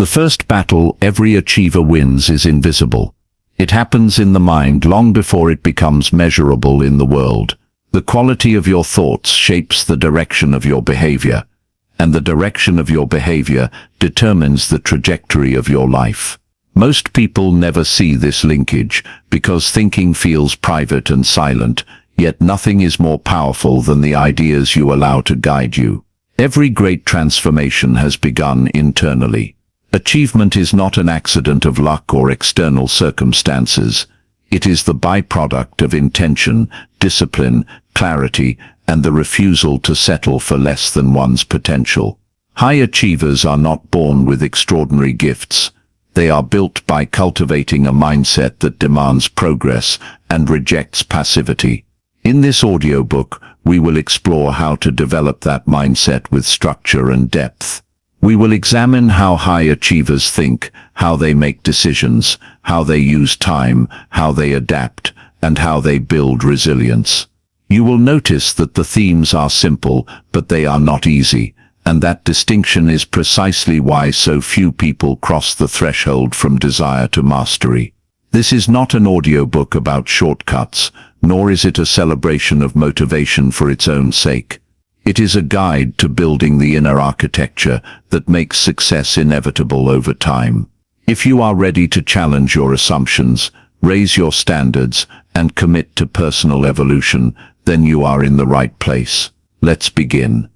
The first battle every achiever wins is invisible. It happens in the mind long before it becomes measurable in the world. The quality of your thoughts shapes the direction of your behavior, and the direction of your behavior determines the trajectory of your life. Most people never see this linkage because thinking feels private and silent, yet nothing is more powerful than the ideas you allow to guide you. Every great transformation has begun internally. Achievement is not an accident of luck or external circumstances. It is the byproduct of intention, discipline, clarity, and the refusal to settle for less than one's potential. High achievers are not born with extraordinary gifts. They are built by cultivating a mindset that demands progress and rejects passivity. In this audiobook, we will explore how to develop that mindset with structure and depth. We will examine how high achievers think, how they make decisions, how they use time, how they adapt, and how they build resilience. You will notice that the themes are simple, but they are not easy, and that distinction is precisely why so few people cross the threshold from desire to mastery. This is not an audiobook about shortcuts, nor is it a celebration of motivation for its own sake. It is a guide to building the inner architecture that makes success inevitable over time. If you are ready to challenge your assumptions, raise your standards, and commit to personal evolution, then you are in the right place. Let's begin.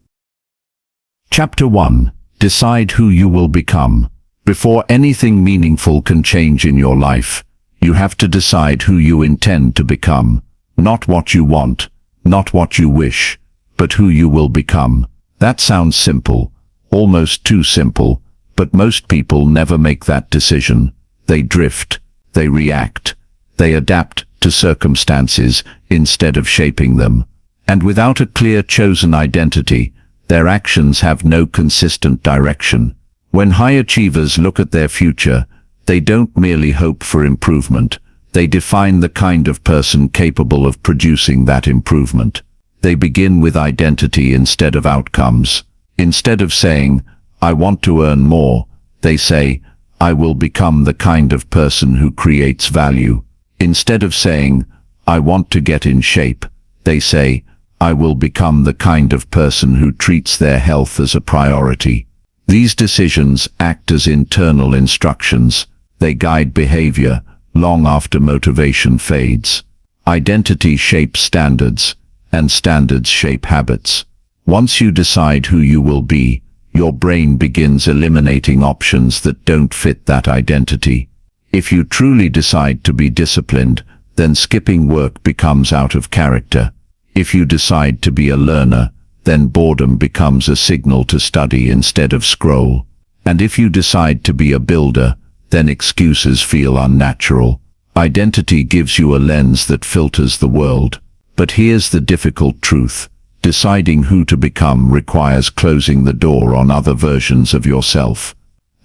Chapter 1. Decide who you will become. Before anything meaningful can change in your life, you have to decide who you intend to become. Not what you want, not what you wish, but who you will become. That sounds simple, almost too simple, but most people never make that decision. They drift, they react, they adapt to circumstances instead of shaping them. And without a clear chosen identity, their actions have no consistent direction. When high achievers look at their future, they don't merely hope for improvement. They define the kind of person capable of producing that improvement. They begin with identity instead of outcomes. Instead of saying, "I want to earn more," they say, "I will become the kind of person who creates value." Instead of saying, "I want to get in shape," they say, "I will become the kind of person who treats their health as a priority." These decisions act as internal instructions. They guide behavior long after motivation fades. Identity shapes standards, and standards shape habits. Once you decide who you will be, your brain begins eliminating options that don't fit that identity. If you truly decide to be disciplined, then skipping work becomes out of character. If you decide to be a learner, then boredom becomes a signal to study instead of scroll. And if you decide to be a builder, then excuses feel unnatural. Identity gives you a lens that filters the world. But here's the difficult truth. Deciding who to become requires closing the door on other versions of yourself.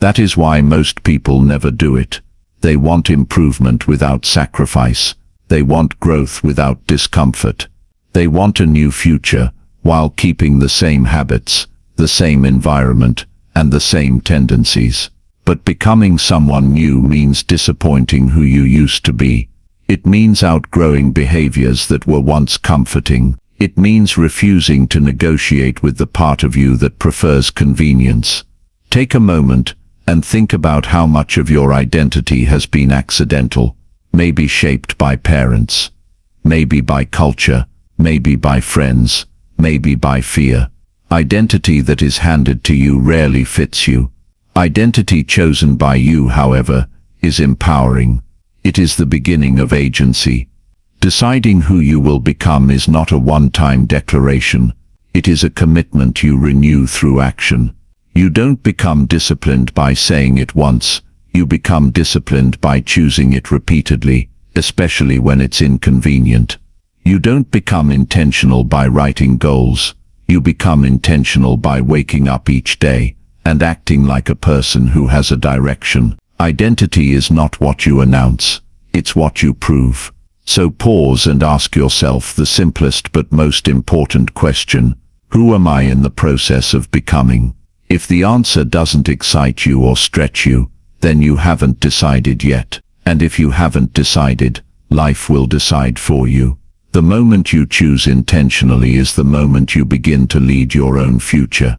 That is why most people never do it. They want improvement without sacrifice. They want growth without discomfort. They want a new future while keeping the same habits, the same environment, and the same tendencies. But becoming someone new means disappointing who you used to be. It means outgrowing behaviors that were once comforting. It means refusing to negotiate with the part of you that prefers convenience. Take a moment and think about how much of your identity has been accidental, maybe shaped by parents, maybe by culture, maybe by friends, maybe by fear. Identity that is handed to you rarely fits you. Identity chosen by you, however, is empowering. It is the beginning of agency. Deciding who you will become is not a one-time declaration. It is a commitment you renew through action. You don't become disciplined by saying it once. You become disciplined by choosing it repeatedly, especially when it's inconvenient. You don't become intentional by writing goals. You become intentional by waking up each day and acting like a person who has a direction. Identity is not what you announce, it's what you prove. So pause and ask yourself the simplest but most important question: who am I in the process of becoming? If the answer doesn't excite you or stretch you, then you haven't decided yet. And if you haven't decided, life will decide for you. The moment you choose intentionally is the moment you begin to lead your own future.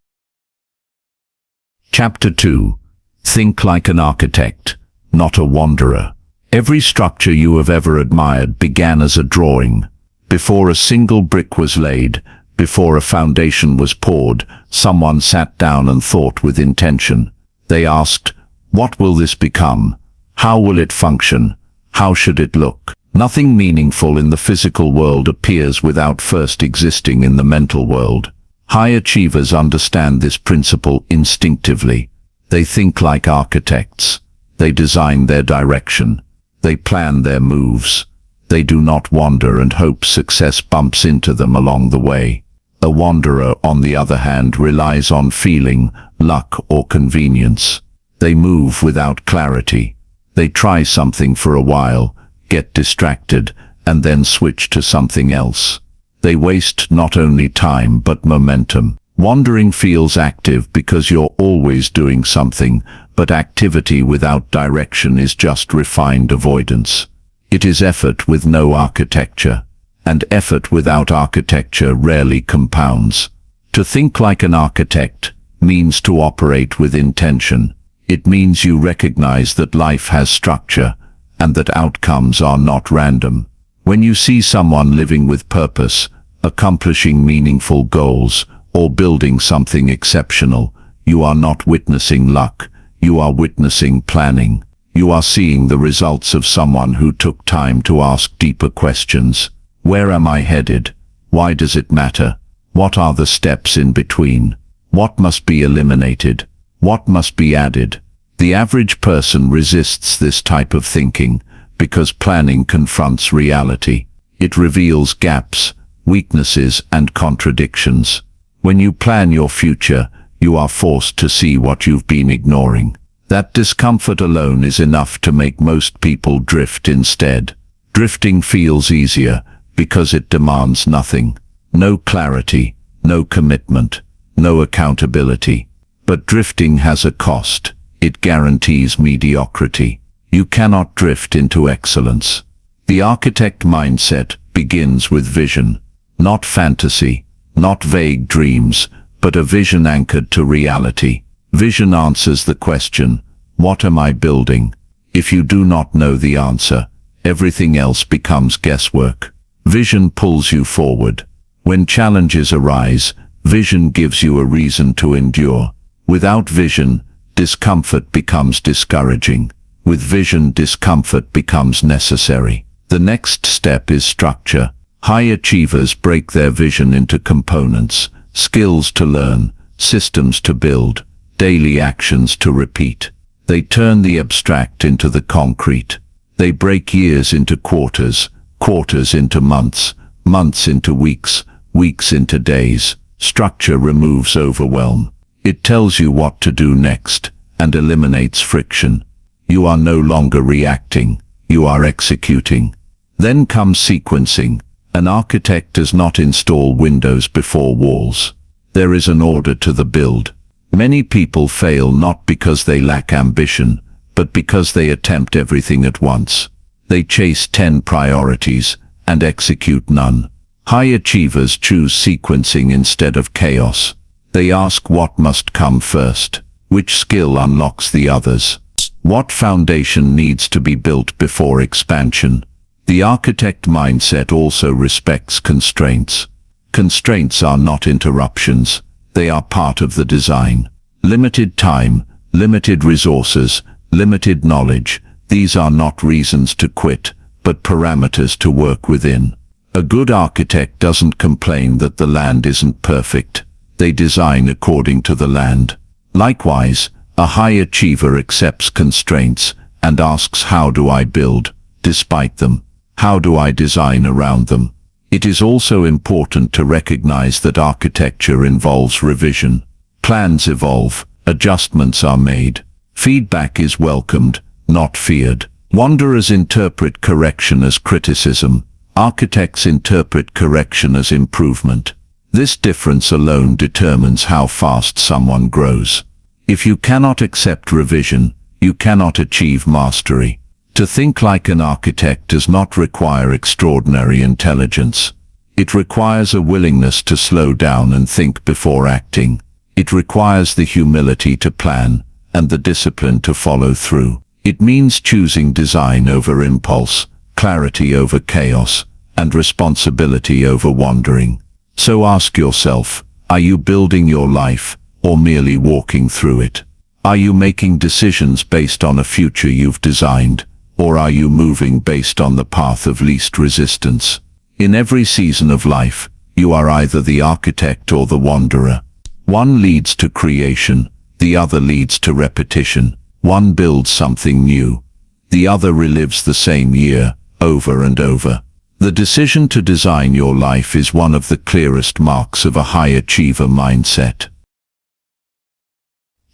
Chapter 2. Think like an architect, not a wanderer. Every structure you have ever admired began as a drawing. Before a single brick was laid, before a foundation was poured, someone sat down and thought with intention. They asked, "What will this become? How will it function? How should it look?" Nothing meaningful in the physical world appears without first existing in the mental world. High achievers understand this principle instinctively. They think like architects. They design their direction. They plan their moves. They do not wander and hope success bumps into them along the way. A wanderer, on the other hand, relies on feeling, luck, or convenience. They move without clarity. They try something for a while, get distracted, and then switch to something else. They waste not only time but momentum. Wandering feels active because you're always doing something, but activity without direction is just refined avoidance. It is effort with no architecture, and effort without architecture rarely compounds. To think like an architect means to operate with intention. It means you recognize that life has structure, and that outcomes are not random. When you see someone living with purpose, accomplishing meaningful goals, or building something exceptional, you are not witnessing luck, you are witnessing planning. You are seeing the results of someone who took time to ask deeper questions. Where am I headed? Why does it matter? What are the steps in between? What must be eliminated? What must be added? The average person resists this type of thinking because planning confronts reality. It reveals gaps, weaknesses, and contradictions. When you plan your future, you are forced to see what you've been ignoring. That discomfort alone is enough to make most people drift instead. Drifting feels easier because it demands nothing. No clarity, no commitment, no accountability. But drifting has a cost. It guarantees mediocrity. You cannot drift into excellence. The architect mindset begins with vision, not fantasy, not vague dreams, but a vision anchored to reality. Vision answers the question, what am I building? If you do not know the answer, everything else becomes guesswork. Vision pulls you forward. When challenges arise, vision gives you a reason to endure. Without vision, discomfort becomes discouraging. With vision, discomfort becomes necessary. The next step is structure. High achievers break their vision into components, skills to learn, systems to build, daily actions to repeat. They turn the abstract into the concrete. They break years into quarters, quarters into months, months into weeks, weeks into days. Structure removes overwhelm. It tells you what to do next and eliminates friction. You are no longer reacting, you are executing. Then comes sequencing. An architect does not install windows before walls. There is an order to the build. Many people fail not because they lack ambition, but because they attempt everything at once. They chase 10 priorities and execute none. High achievers choose sequencing instead of chaos. They ask what must come first, which skill unlocks the others, what foundation needs to be built before expansion. The architect mindset also respects constraints. Constraints are not interruptions, they are part of the design. Limited time, limited resources, limited knowledge, these are not reasons to quit, but parameters to work within. A good architect doesn't complain that the land isn't perfect. They design according to the land. Likewise, a high achiever accepts constraints and asks, how do I build despite them? How do I design around them? It is also important to recognize that architecture involves revision. Plans evolve, adjustments are made. Feedback is welcomed, not feared. Wanderers interpret correction as criticism. Architects interpret correction as improvement. This difference alone determines how fast someone grows. If you cannot accept revision, you cannot achieve mastery. To think like an architect does not require extraordinary intelligence. It requires a willingness to slow down and think before acting. It requires the humility to plan and the discipline to follow through. It means choosing design over impulse, clarity over chaos, and responsibility over wandering. So ask yourself, are you building your life or merely walking through it? Are you making decisions based on a future you've designed, or are you moving based on the path of least resistance? In every season of life, you are either the architect or the wanderer. One leads to creation, the other leads to repetition. One builds something new, the other relives the same year, over and over. The decision to design your life is one of the clearest marks of a high achiever mindset.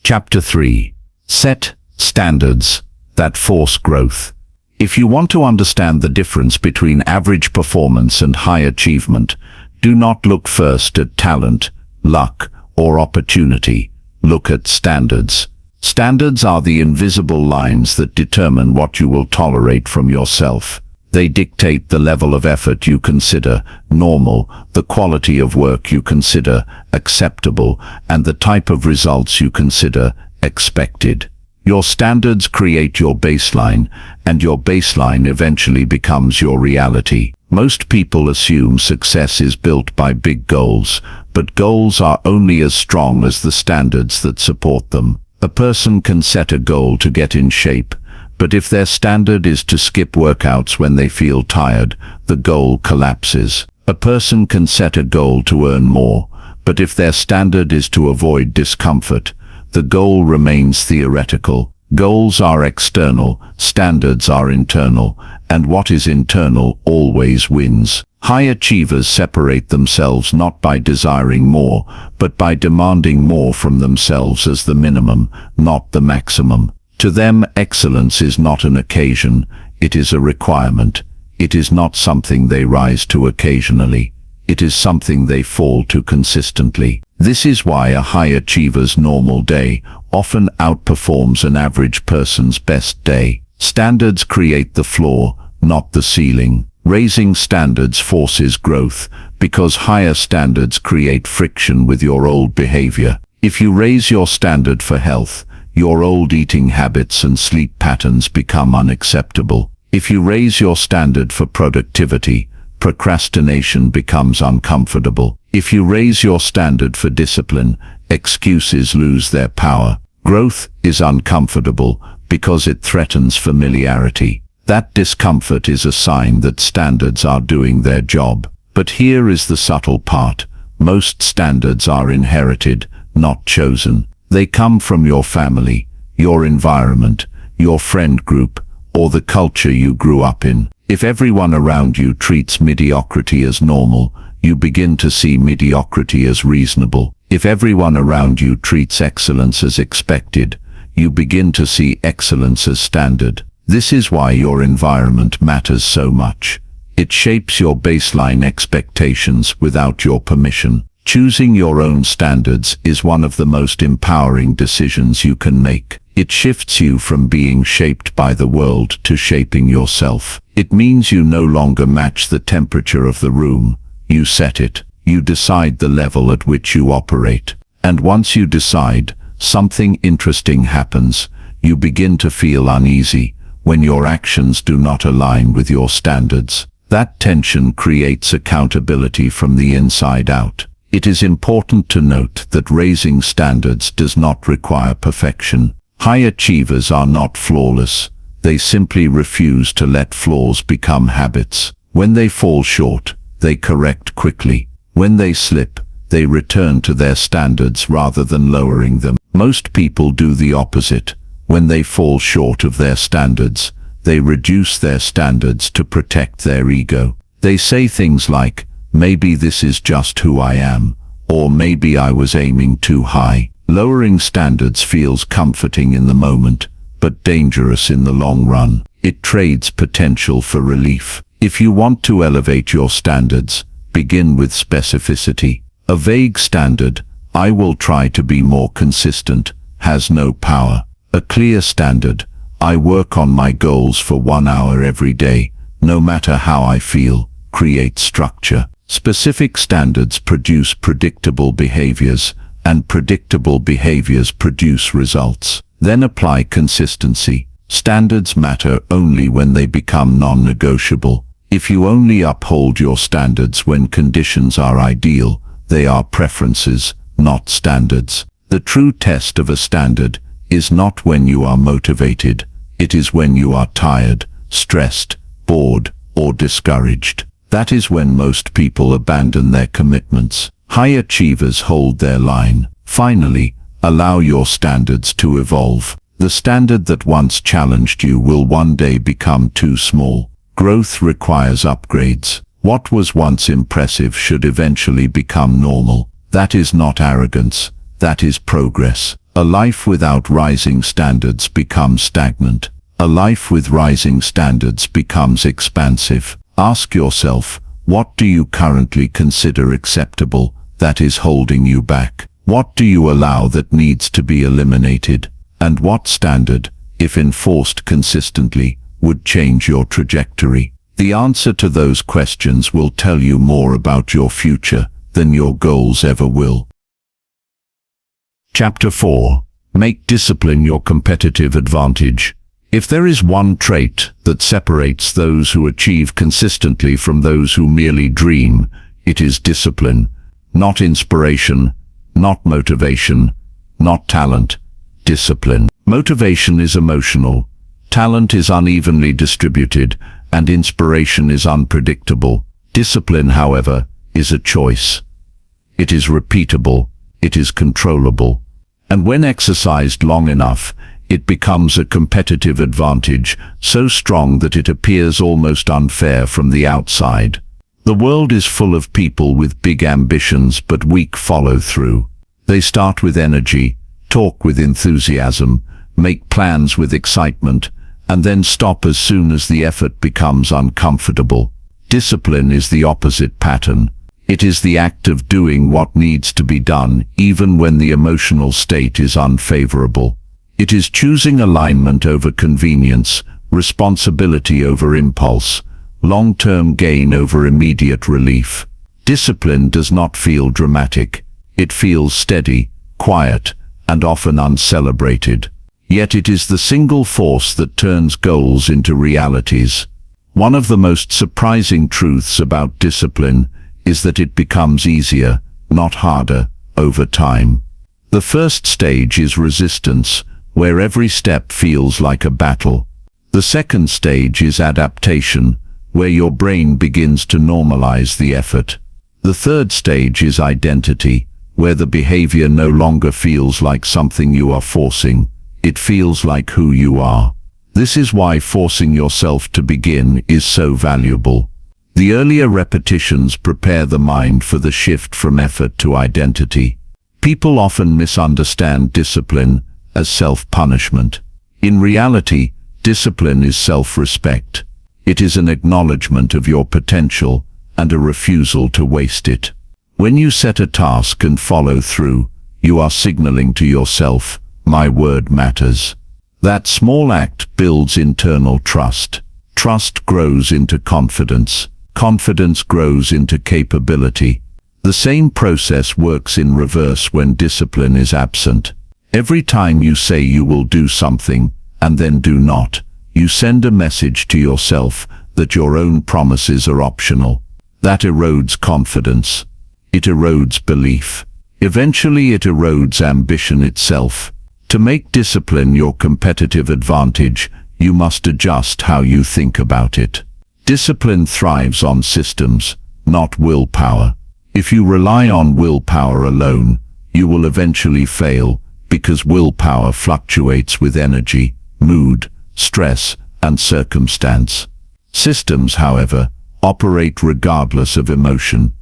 Chapter 3. Set standards that force growth. If you want to understand the difference between average performance and high achievement, do not look first at talent, luck, or opportunity. Look at standards. Standards are the invisible lines that determine what you will tolerate from yourself. They dictate the level of effort you consider normal, the quality of work you consider acceptable, and the type of results you consider expected. Your standards create your baseline, and your baseline eventually becomes your reality. Most people assume success is built by big goals, but goals are only as strong as the standards that support them. A person can set a goal to get in shape, but if their standard is to skip workouts when they feel tired, the goal collapses. A person can set a goal to earn more, but if their standard is to avoid discomfort, the goal remains theoretical. Goals are external, standards are internal, and what is internal always wins. High achievers separate themselves not by desiring more, but by demanding more from themselves as the minimum, not the maximum. To them, excellence is not an occasion, it is a requirement. It is not something they rise to occasionally. It is something they fall to consistently. This is why a high achiever's normal day often outperforms an average person's best day. Standards create the floor, not the ceiling. Raising standards forces growth, because higher standards create friction with your old behavior. If you raise your standard for health, your old eating habits and sleep patterns become unacceptable. If you raise your standard for productivity, procrastination becomes uncomfortable. If you raise your standard for discipline, excuses lose their power. Growth is uncomfortable because it threatens familiarity. That discomfort is a sign that standards are doing their job. But here is the subtle part. Most standards are inherited, not chosen. They come from your family, your environment, your friend group, or the culture you grew up in. If everyone around you treats mediocrity as normal, you begin to see mediocrity as reasonable. If everyone around you treats excellence as expected, you begin to see excellence as standard. This is why your environment matters so much. It shapes your baseline expectations without your permission. Choosing your own standards is one of the most empowering decisions you can make. It shifts you from being shaped by the world to shaping yourself. It means you no longer match the temperature of the room. You set it. You decide the level at which you operate. And once you decide, something interesting happens. You begin to feel uneasy when your actions do not align with your standards. That tension creates accountability from the inside out. It is important to note that raising standards does not require perfection. High achievers are not flawless. They simply refuse to let flaws become habits. When they fall short, they correct quickly. When they slip, they return to their standards rather than lowering them. Most people do the opposite. When they fall short of their standards, they reduce their standards to protect their ego. They say things like, maybe this is just who I am, or maybe I was aiming too high. Lowering standards feels comforting in the moment, but dangerous in the long run. It trades potential for relief. If you want to elevate your standards, begin with specificity. A vague standard, I will try to be more consistent, has no power. A clear standard: I work on my goals for 1 hour every day, no matter how I feel, creates structure. Specific standards produce predictable behaviors, and predictable behaviors produce results. Then apply consistency. Standards matter only when they become non-negotiable. If you only uphold your standards when conditions are ideal, they are preferences, not standards. The true test of a standard is not when you are motivated, it is when you are tired, stressed, bored, or discouraged. That is when most people abandon their commitments. High achievers hold their line. Finally, allow your standards to evolve. The standard that once challenged you will one day become too small. Growth requires upgrades. What was once impressive should eventually become normal. That is not arrogance, that is progress. A life without rising standards becomes stagnant. A life with rising standards becomes expansive. Ask yourself, what do you currently consider acceptable that is holding you back? What do you allow that needs to be eliminated? And what standard, if enforced consistently, would change your trajectory? The answer to those questions will tell you more about your future than your goals ever will. Chapter 4. Make discipline your competitive advantage. If there is one trait that separates those who achieve consistently from those who merely dream, it is discipline. Not inspiration, not motivation, not talent. Discipline. Motivation is emotional, talent is unevenly distributed, and inspiration is unpredictable. Discipline, however, is a choice. It is repeatable, it is controllable, and when exercised long enough, it becomes a competitive advantage, so strong that it appears almost unfair from the outside. The world is full of people with big ambitions but weak follow-through. They start with energy, talk with enthusiasm, make plans with excitement, and then stop as soon as the effort becomes uncomfortable. Discipline is the opposite pattern. It is the act of doing what needs to be done, even when the emotional state is unfavorable. It is choosing alignment over convenience, responsibility over impulse, long-term gain over immediate relief. Discipline does not feel dramatic. It feels steady, quiet, and often uncelebrated. Yet it is the single force that turns goals into realities. One of the most surprising truths about discipline is that it becomes easier, not harder, over time. The first stage is resistance, where every step feels like a battle. The second stage is adaptation, where your brain begins to normalize the effort. The third stage is identity, where the behavior no longer feels like something you are forcing. It feels like who you are. This is why forcing yourself to begin is so valuable. The earlier repetitions prepare the mind for the shift from effort to identity. People often misunderstand discipline as self-punishment. In reality, discipline is self-respect. It is an acknowledgement of your potential and a refusal to waste it. When you set a task and follow through, you are signaling to yourself, my word matters. That small act builds internal trust. Trust grows into confidence. Confidence grows into capability. The same process works in reverse when discipline is absent. Every time you say you will do something, and then do not, you send a message to yourself that your own promises are optional. That erodes confidence. It erodes belief. Eventually it erodes ambition itself. To make discipline your competitive advantage, you must adjust how you think about it. Discipline thrives on systems, not willpower. If you rely on willpower alone, you will eventually fail, because willpower fluctuates with energy, mood, stress, and circumstance. Systems, however, operate regardless of emotion.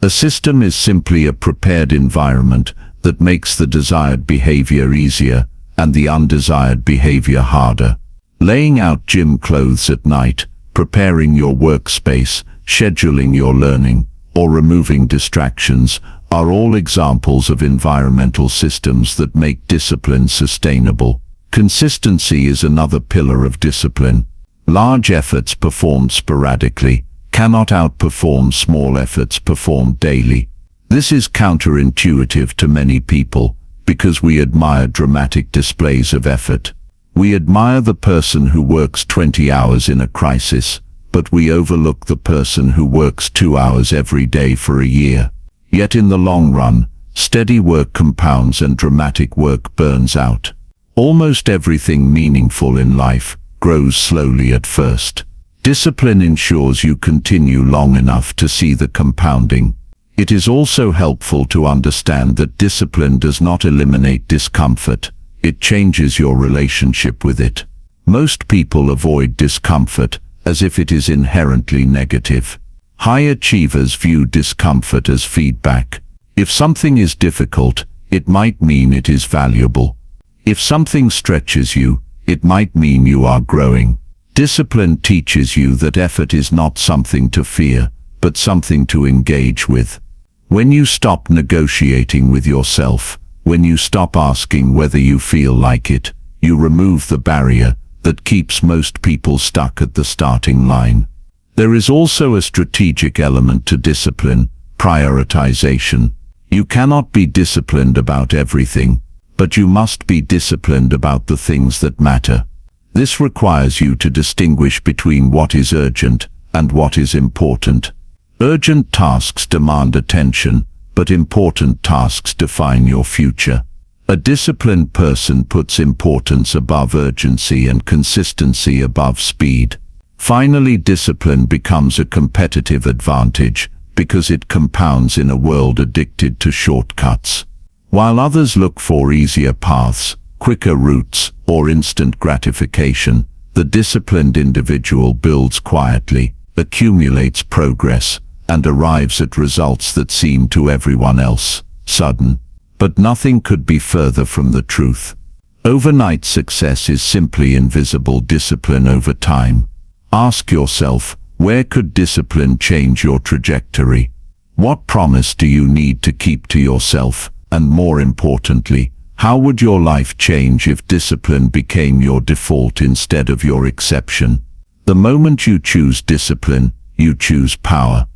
A system is simply a prepared environment that makes the desired behavior easier and the undesired behavior harder. Laying out gym clothes at night, preparing your workspace, scheduling your learning, or removing distractions are all examples of environmental systems that make discipline sustainable. Consistency is another pillar of discipline. Large efforts performed sporadically cannot outperform small efforts performed daily. This is counterintuitive to many people because we admire dramatic displays of effort. We admire the person who works 20 hours in a crisis, but we overlook the person who works 2 hours every day for a year. Yet in the long run, steady work compounds and dramatic work burns out. Almost everything meaningful in life grows slowly at first. Discipline ensures you continue long enough to see the compounding. It is also helpful to understand that discipline does not eliminate discomfort. It changes your relationship with it. Most people avoid discomfort as if it is inherently negative. High achievers view discomfort as feedback. If something is difficult, it might mean it is valuable. If something stretches you, it might mean you are growing. Discipline teaches you that effort is not something to fear, but something to engage with. When you stop negotiating with yourself, when you stop asking whether you feel like it, you remove the barrier that keeps most people stuck at the starting line. There is also a strategic element to discipline, prioritization. You cannot be disciplined about everything, but you must be disciplined about the things that matter. This requires you to distinguish between what is urgent and what is important. Urgent tasks demand attention, but important tasks define your future. A disciplined person puts importance above urgency and consistency above speed. Finally, discipline becomes a competitive advantage because it compounds in a world addicted to shortcuts. While others look for easier paths, quicker routes, or instant gratification, the disciplined individual builds quietly, accumulates progress, and arrives at results that seem to everyone else sudden. But nothing could be further from the truth. Overnight success is simply invisible discipline over time. Ask yourself, where could discipline change your trajectory? What promise do you need to keep to yourself? And more importantly, how would your life change if discipline became your default instead of your exception? The moment you choose discipline, you choose power.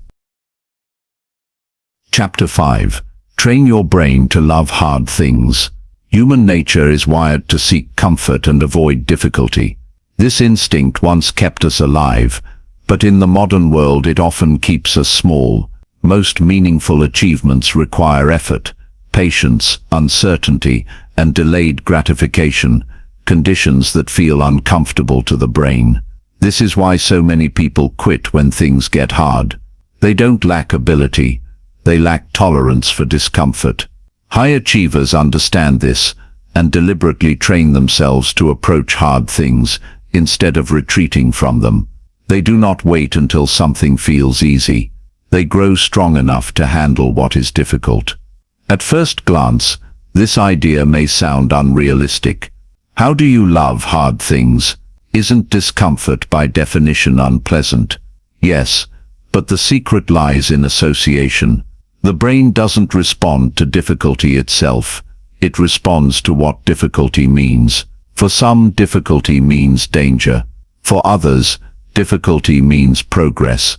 Chapter 5. Train your brain to love hard things. Human nature is wired to seek comfort and avoid difficulty. This instinct once kept us alive, but in the modern world it often keeps us small. Most meaningful achievements require effort, patience, uncertainty, and delayed gratification, conditions that feel uncomfortable to the brain. This is why so many people quit when things get hard. They don't lack ability, they lack tolerance for discomfort. High achievers understand this and deliberately train themselves to approach hard things instead of retreating from them. They do not wait until something feels easy. They grow strong enough to handle what is difficult. At first glance, this idea may sound unrealistic. How do you love hard things? Isn't discomfort by definition unpleasant? Yes, but the secret lies in association. The brain doesn't respond to difficulty itself. It responds to what difficulty means. For some, difficulty means danger. For others, difficulty means progress.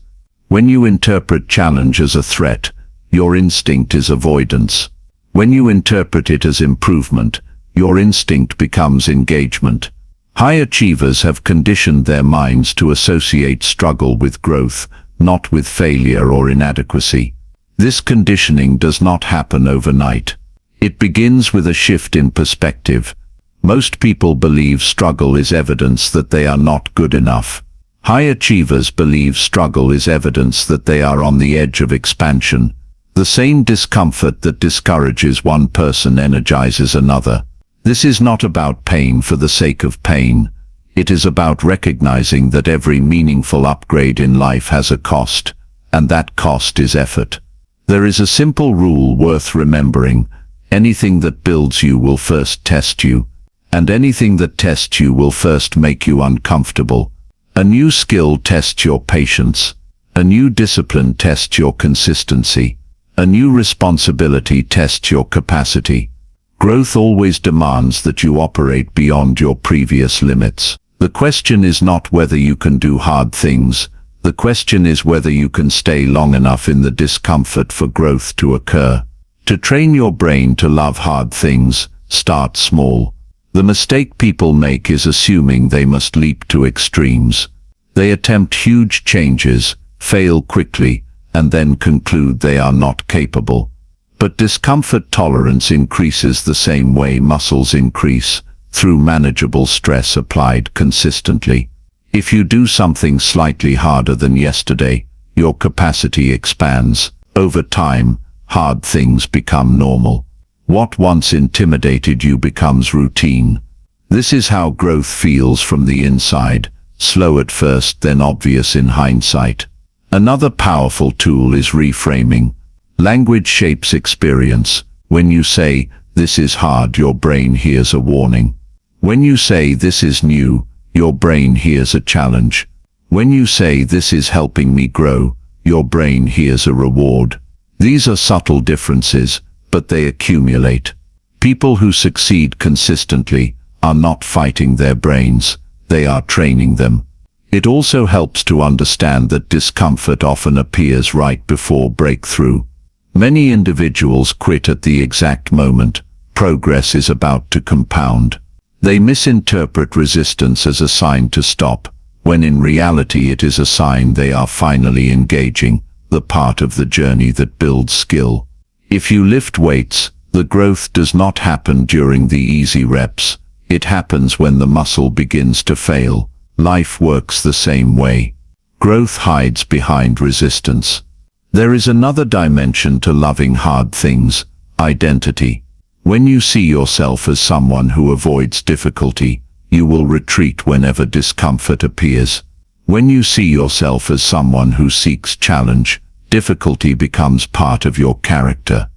When you interpret challenge as a threat, your instinct is avoidance. When you interpret it as improvement, your instinct becomes engagement. High achievers have conditioned their minds to associate struggle with growth, not with failure or inadequacy. This conditioning does not happen overnight. It begins with a shift in perspective. Most people believe struggle is evidence that they are not good enough. High achievers believe struggle is evidence that they are on the edge of expansion. The same discomfort that discourages one person energizes another. This is not about pain for the sake of pain. It is about recognizing that every meaningful upgrade in life has a cost, and that cost is effort. There is a simple rule worth remembering. Anything that builds you will first test you, and anything that tests you will first make you uncomfortable. A new skill tests your patience. A new discipline tests your consistency. A new responsibility tests your capacity. Growth always demands that you operate beyond your previous limits. The question is not whether you can do hard things. The question is whether you can stay long enough in the discomfort for growth to occur. To train your brain to love hard things, start small. The mistake people make is assuming they must leap to extremes. They attempt huge changes, fail quickly, and then conclude they are not capable. But discomfort tolerance increases the same way muscles increase, through manageable stress applied consistently. If you do something slightly harder than yesterday, your capacity expands. Over time, hard things become normal. What once intimidated you becomes routine. This is how growth feels from the inside, slow at first, then obvious in hindsight. Another powerful tool is reframing. Language shapes experience. When you say, "This is hard," your brain hears a warning. When you say, "This is new," your brain hears a challenge. When you say, "This is helping me grow," your brain hears a reward. These are subtle differences, but they accumulate. People who succeed consistently are not fighting their brains, they are training them. It also helps to understand that discomfort often appears right before breakthrough. Many individuals quit at the exact moment progress is about to compound. They misinterpret resistance as a sign to stop, when in reality it is a sign they are finally engaging the part of the journey that builds skill. If you lift weights, the growth does not happen during the easy reps. It happens when the muscle begins to fail. Life works the same way. Growth hides behind resistance. There is another dimension to loving hard things: identity. When you see yourself as someone who avoids difficulty, you will retreat whenever discomfort appears. When you see yourself as someone who seeks challenge, difficulty becomes part of your character.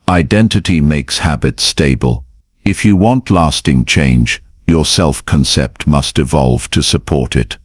Identity makes habits stable. If you want lasting change, your self-concept must evolve to support it.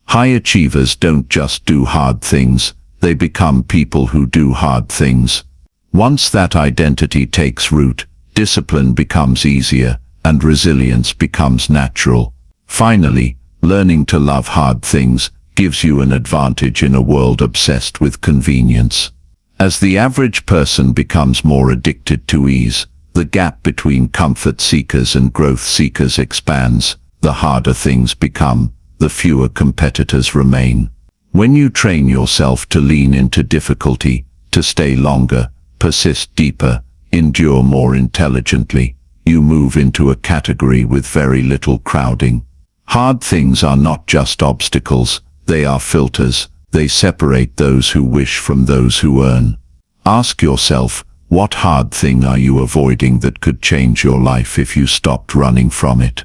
High achievers don't just do hard things, they become people who do hard things. Once that identity takes root, discipline becomes easier, and resilience becomes natural. Finally, learning to love hard things gives you an advantage in a world obsessed with convenience. As the average person becomes more addicted to ease, the gap between comfort seekers and growth seekers expands. The harder things become, the fewer competitors remain. When you train yourself to lean into difficulty, to stay longer, persist deeper, endure more intelligently, you move into a category with very little crowding. Hard things are not just obstacles, they are filters. They separate those who wish from those who earn. Ask yourself, what hard thing are you avoiding that could change your life if you stopped running from it?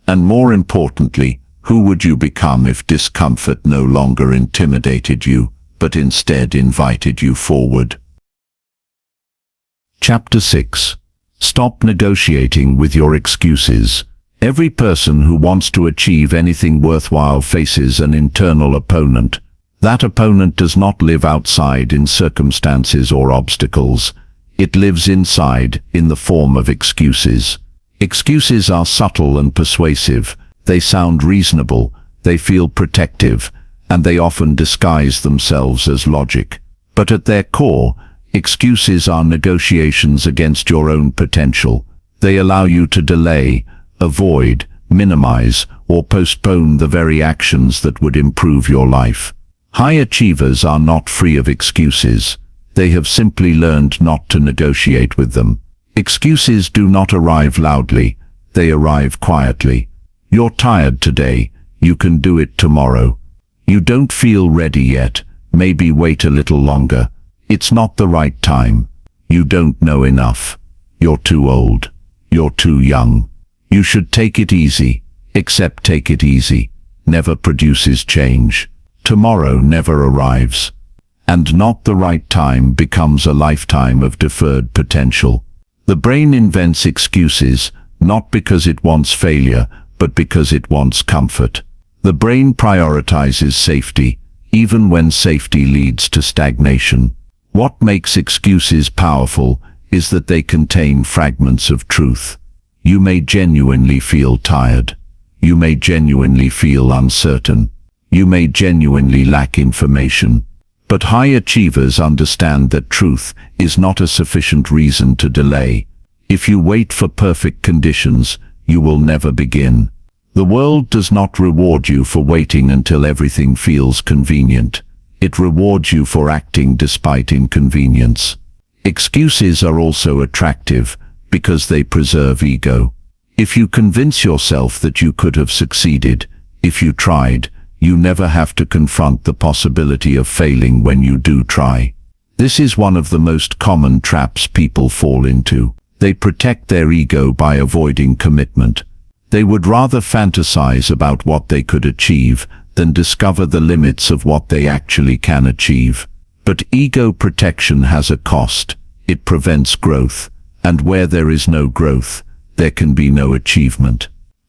And more importantly, who would you become if discomfort no longer intimidated you, but instead invited you forward? Chapter 6. Stop negotiating with your excuses. Every person who wants to achieve anything worthwhile faces an internal opponent. That opponent does not live outside in circumstances or obstacles. It lives inside, in the form of excuses. Excuses are subtle and persuasive. They sound reasonable, they feel protective, and they often disguise themselves as logic. But at their core, excuses are negotiations against your own potential. They allow you to delay, avoid, minimize, or postpone the very actions that would improve your life. High achievers are not free of excuses. They have simply learned not to negotiate with them. Excuses do not arrive loudly, they arrive quietly. You're tired today, you can do it tomorrow. You don't feel ready yet, maybe wait a little longer. It's not the right time. You don't know enough. You're too old. You're too young. You should take it easy, except take it easy never produces change. Tomorrow never arrives. And not the right time becomes a lifetime of deferred potential. The brain invents excuses, not because it wants failure, but because it wants comfort. The brain prioritizes safety, even when safety leads to stagnation. What makes excuses powerful is that they contain fragments of truth. You may genuinely feel tired. You may genuinely feel uncertain. You may genuinely lack information. But high achievers understand that truth is not a sufficient reason to delay. If you wait for perfect conditions, you will never begin. The world does not reward you for waiting until everything feels convenient. It rewards you for acting despite inconvenience. Excuses are also attractive because they preserve ego. If you convince yourself that you could have succeeded, if you tried, you never have to confront the possibility of failing when you do try. This is one of the most common traps people fall into. They protect their ego by avoiding commitment. They would rather fantasize about what they could achieve than discover the limits of what they actually can achieve. But ego protection has a cost. It prevents growth, and where there is no growth, there can be no achievement.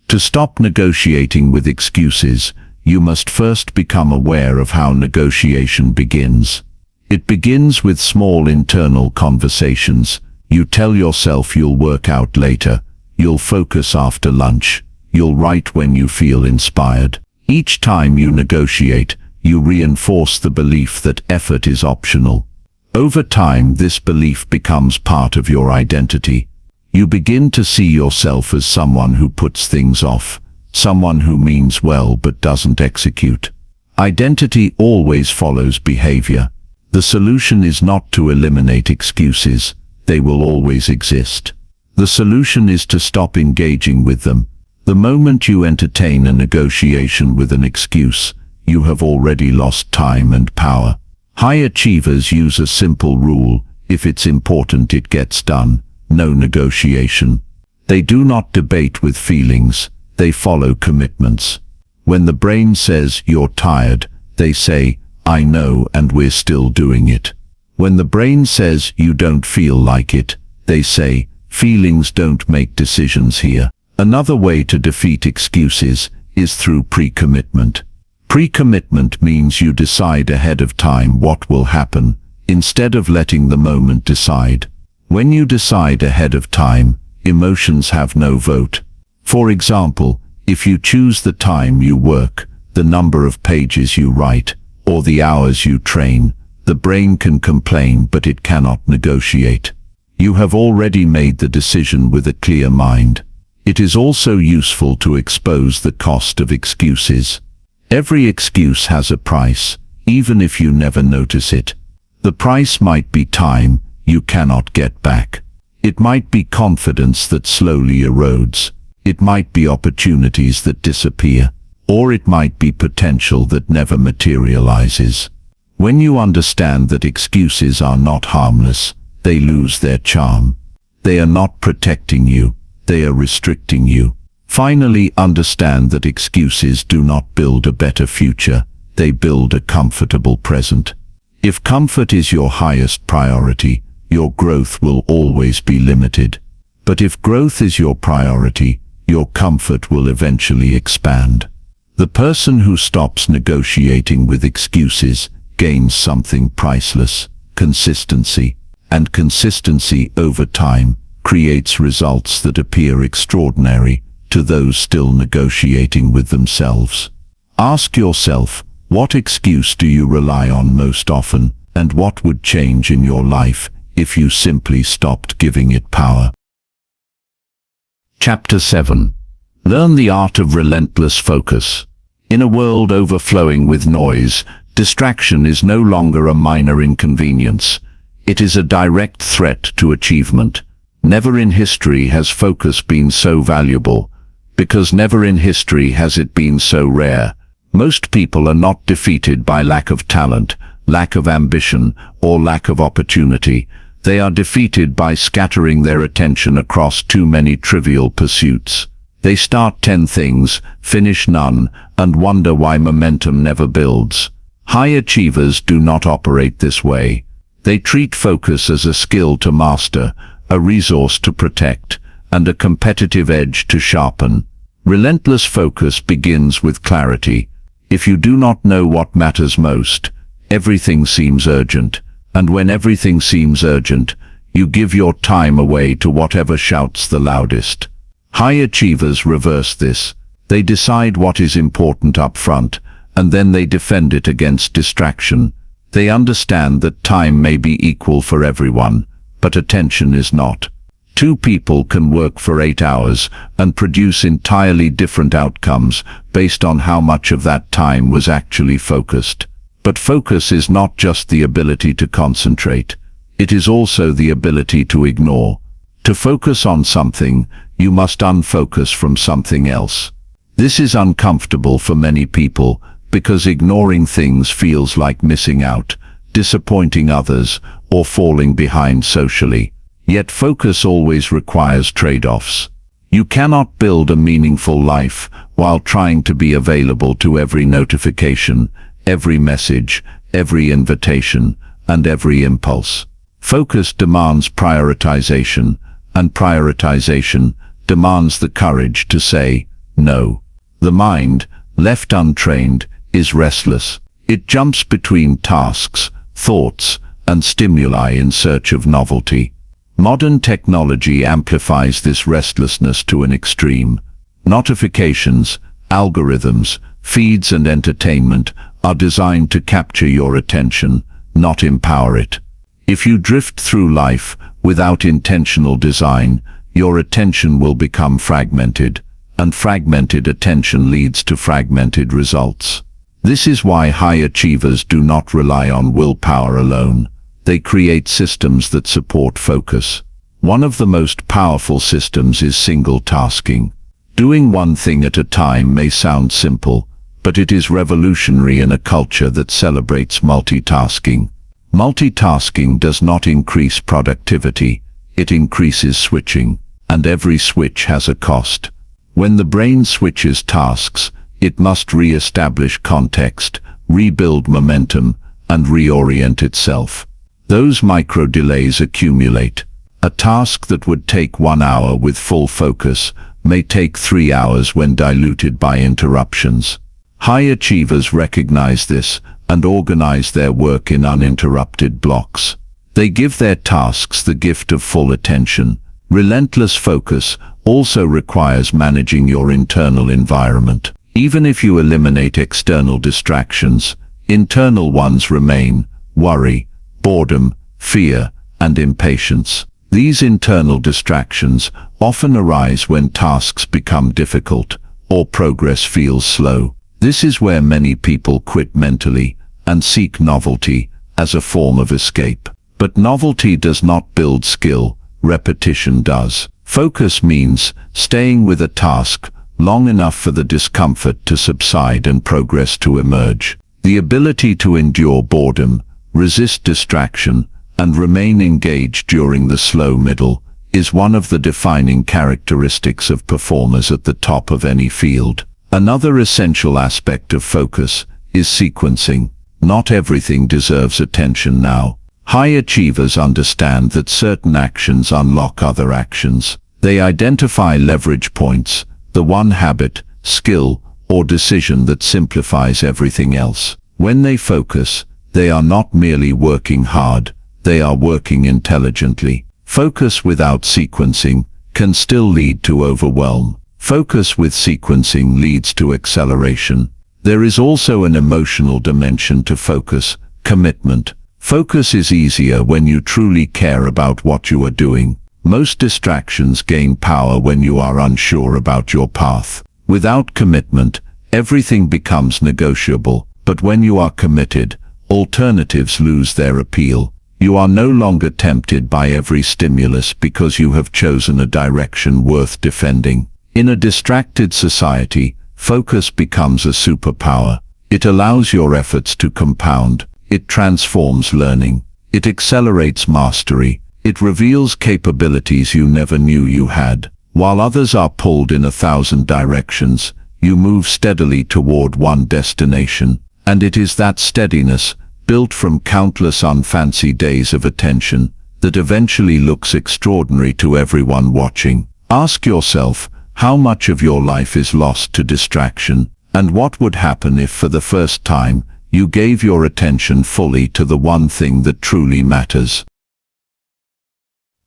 To stop negotiating with excuses, you must first become aware of how negotiation begins. It begins with small internal conversations. You tell yourself you'll work out later, you'll focus after lunch, you'll write when you feel inspired. Each time you negotiate, you reinforce the belief that effort is optional. Over time, this belief becomes part of your identity. You begin to see yourself as someone who puts things off, someone who means well but doesn't execute. Identity always follows behavior. The solution is not to eliminate excuses. They will always exist. The solution is to stop engaging with them. The moment you entertain a negotiation with an excuse, you have already lost time and power. High achievers use a simple rule: if it's important, it gets done. No negotiation. They do not debate with feelings. They follow commitments. When the brain says, "You're tired," they say, "I know, and we're still doing it." When the brain says, "You don't feel like it," they say, "Feelings don't make decisions here." Another way to defeat excuses is through pre-commitment. Pre-commitment means you decide ahead of time what will happen, instead of letting the moment decide. When you decide ahead of time, emotions have no vote. For example, if you choose the time you work, the number of pages you write, or the hours you train, the brain can complain, but it cannot negotiate. You have already made the decision with a clear mind. It is also useful to expose the cost of excuses. Every excuse has a price, even if you never notice it. The price might be time you cannot get back. It might be confidence that slowly erodes. It might be opportunities that disappear. Or it might be potential that never materializes. When you understand that excuses are not harmless, they lose their charm. They are not protecting you, they are restricting you. Finally, understand that excuses do not build a better future, they build a comfortable present. If comfort is your highest priority, your growth will always be limited. But if growth is your priority, your comfort will eventually expand. The person who stops negotiating with excuses gains something priceless: consistency. And consistency over time creates results that appear extraordinary to those still negotiating with themselves. Ask yourself, what excuse do you rely on most often, and what would change in your life if you simply stopped giving it power? Chapter 7. Learn the art of relentless focus. In a world overflowing with noise, distraction is no longer a minor inconvenience. It is a direct threat to achievement. Never in history has focus been so valuable, because never in history has it been so rare. Most people are not defeated by lack of talent, lack of ambition, or lack of opportunity. They are defeated by scattering their attention across too many trivial pursuits. They start 10 things, finish none, and wonder why momentum never builds. High achievers do not operate this way. They treat focus as a skill to master, a resource to protect, and a competitive edge to sharpen. Relentless focus begins with clarity. If you do not know what matters most, everything seems urgent, And when everything seems urgent, you give your time away to whatever shouts the loudest. High achievers reverse this. They decide what is important up front, and then they defend it against distraction. They understand that time may be equal for everyone, but attention is not. Two people can work for 8 hours and produce entirely different outcomes based on how much of that time was actually focused. But focus is not just the ability to concentrate. It is also the ability to ignore. To focus on something, you must unfocus from something else. This is uncomfortable for many people because ignoring things feels like missing out, disappointing others, or falling behind socially. Yet focus always requires trade-offs. You cannot build a meaningful life while trying to be available to every notification, every message, every invitation, and every impulse. Focus demands prioritization, and prioritization demands the courage to say no. The mind, left untrained, is restless. It jumps between tasks, thoughts, and stimuli in search of novelty. Modern technology amplifies this restlessness to an extreme. Notifications, algorithms, feeds and entertainment are designed to capture your attention, not empower it. If you drift through life without intentional design, your attention will become fragmented, and fragmented attention leads to fragmented results. This is why high achievers do not rely on willpower alone. They create systems that support focus. One of the most powerful systems is single tasking. Doing one thing at a time may sound simple, but it is revolutionary in a culture that celebrates multitasking. Multitasking does not increase productivity, it increases switching, and every switch has a cost. When the brain switches tasks, it must re-establish context, rebuild momentum, and reorient itself. Those micro-delays accumulate. A task that would take 1 hour with full focus may take 3 hours when diluted by interruptions. High achievers recognize this and organize their work in uninterrupted blocks. They give their tasks the gift of full attention. Relentless focus also requires managing your internal environment. Even if you eliminate external distractions, internal ones remain: worry, boredom, fear, and impatience. These internal distractions often arise when tasks become difficult or progress feels slow. This is where many people quit mentally and seek novelty as a form of escape. But novelty does not build skill, repetition does. Focus means staying with a task long enough for the discomfort to subside and progress to emerge. The ability to endure boredom, resist distraction, and remain engaged during the slow middle is one of the defining characteristics of performers at the top of any field. Another essential aspect of focus is sequencing. Not everything deserves attention now. High achievers understand that certain actions unlock other actions. They identify leverage points, the one habit, skill, or decision that simplifies everything else. When they focus, they are not merely working hard, they are working intelligently. Focus without sequencing can still lead to overwhelm. Focus with sequencing leads to acceleration. There is also an emotional dimension to focus: commitment. Focus is easier when you truly care about what you are doing. Most distractions gain power when you are unsure about your path. Without commitment, everything becomes negotiable, but when you are committed, alternatives lose their appeal. You are no longer tempted by every stimulus because you have chosen a direction worth defending. In a distracted society, focus becomes a superpower. It allows your efforts to compound. It transforms learning. It accelerates mastery. It reveals capabilities you never knew you had. While others are pulled in 1,000 directions, you move steadily toward one destination. And it is that steadiness, built from countless unfancy days of attention, that eventually looks extraordinary to everyone watching. Ask yourself, how much of your life is lost to distraction? And what would happen if, for the first time, You gave your attention fully to the one thing that truly matters.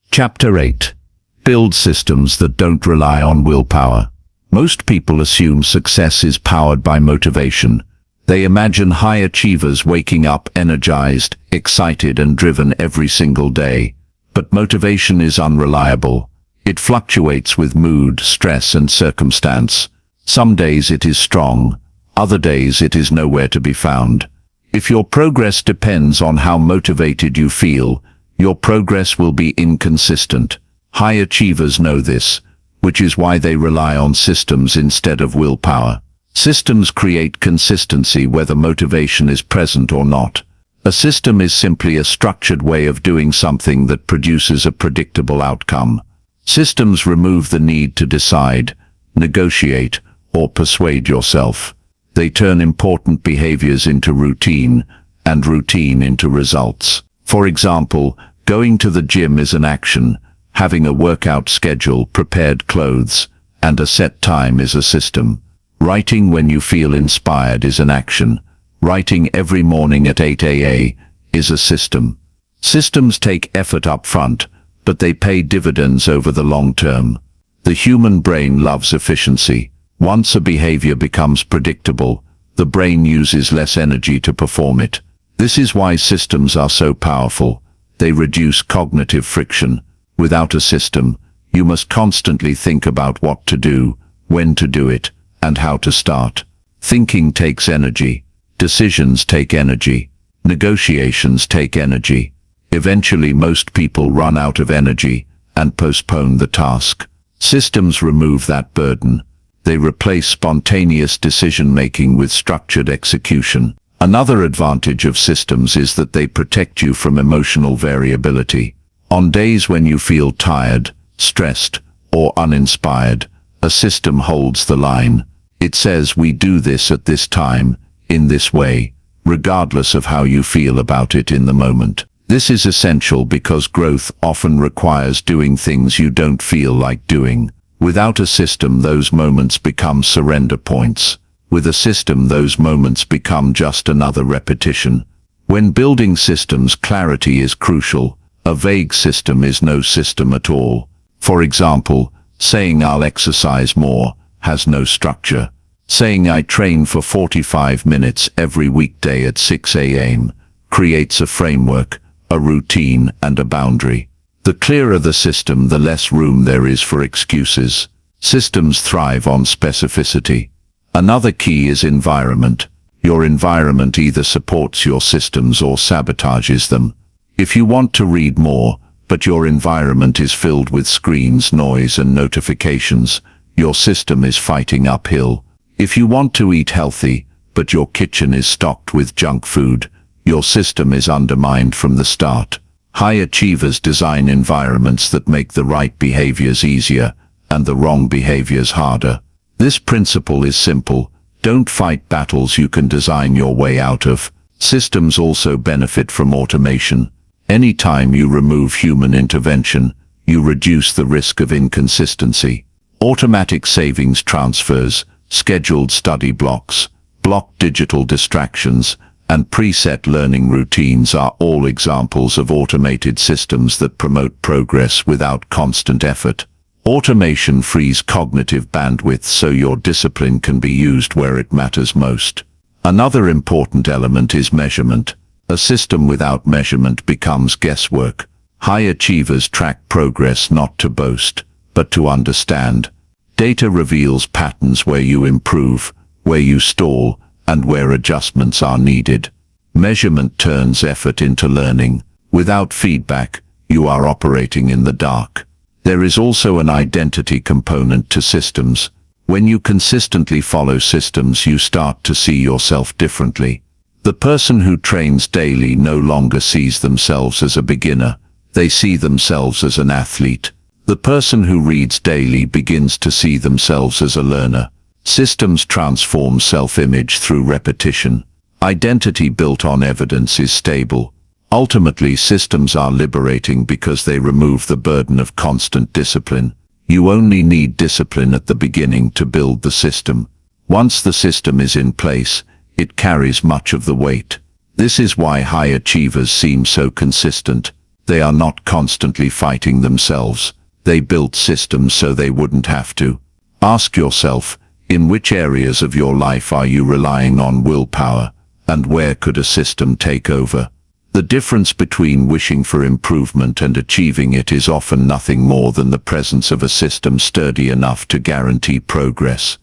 Chapter 8. Build systems that don't rely on willpower. Most people assume success is powered by motivation. They imagine high achievers waking up energized, excited, and driven every single day. But motivation is unreliable. It fluctuates with mood, stress, and circumstance. Some days it is strong, other days it is nowhere to be found. If your progress depends on how motivated you feel, your progress will be inconsistent. High achievers know this, which is why they rely on systems instead of willpower. Systems create consistency whether motivation is present or not. A system is simply a structured way of doing something that produces a predictable outcome. Systems remove the need to decide, negotiate, or persuade yourself. They turn important behaviors into routine, and routine into results. For example, going to the gym is an action, having a workout schedule, prepared clothes, and a set time is a system. Writing when you feel inspired is an action. Writing every morning at 8 a.m. is a system. Systems take effort up front, but they pay dividends over the long term. The human brain loves efficiency. Once a behavior becomes predictable, the brain uses less energy to perform it. This is why systems are so powerful. They reduce cognitive friction. Without a system, you must constantly think about what to do, when to do it, and how to start. Thinking takes energy. Decisions take energy. Negotiations take energy. Eventually, most people run out of energy and postpone the task. Systems remove that burden. They replace spontaneous decision-making with structured execution. Another advantage of systems is that they protect you from emotional variability. On days when you feel tired, stressed, or uninspired, a system holds the line. It says, we do this at this time, in this way, regardless of how you feel about it in the moment. This is essential because growth often requires doing things you don't feel like doing. Without a system, those moments become surrender points. With a system, those moments become just another repetition. When building systems, clarity is crucial. A vague system is no system at all. For example, saying I'll exercise more has no structure. Saying I train for 45 minutes every weekday at 6 a.m. creates a framework, a routine, and a boundary. The clearer the system, the less room there is for excuses. Systems thrive on specificity. Another key is environment. Your environment either supports your systems or sabotages them. If you want to read more, but your environment is filled with screens, noise, and notifications, your system is fighting uphill. If you want to eat healthy, but your kitchen is stocked with junk food, your system is undermined from the start. High achievers design environments that make the right behaviors easier and the wrong behaviors harder. This principle is simple. Don't fight battles you can design your way out of. Systems also benefit from automation. Anytime you remove human intervention, you reduce the risk of inconsistency. Automatic savings transfers, scheduled study blocks, blocked digital distractions, and preset learning routines are all examples of automated systems that promote progress without constant effort. Automation frees cognitive bandwidth so your discipline can be used where it matters most. Another important element is measurement. A system without measurement becomes guesswork. High achievers track progress not to boast, but to understand. Data reveals patterns where you improve, where you stall, and where adjustments are needed. Measurement turns effort into learning. Without feedback, you are operating in the dark. There is also an identity component to systems. When you consistently follow systems, you start to see yourself differently. The person who trains daily no longer sees themselves as a beginner. They see themselves as an athlete. The person who reads daily begins to see themselves as a learner. Systems transform self-image through repetition. Identity built on evidence is stable. Ultimately, systems are liberating because they remove the burden of constant discipline. You only need discipline at the beginning to build the system. Once the system is in place, it carries much of the weight. This is why high achievers seem so consistent. They are not constantly fighting themselves. They built systems so they wouldn't have to. Ask yourself, in which areas of your life are you relying on willpower, and where could a system take over? The difference between wishing for improvement and achieving it is often nothing more than the presence of a system sturdy enough to guarantee progress.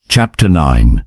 Chapter 9.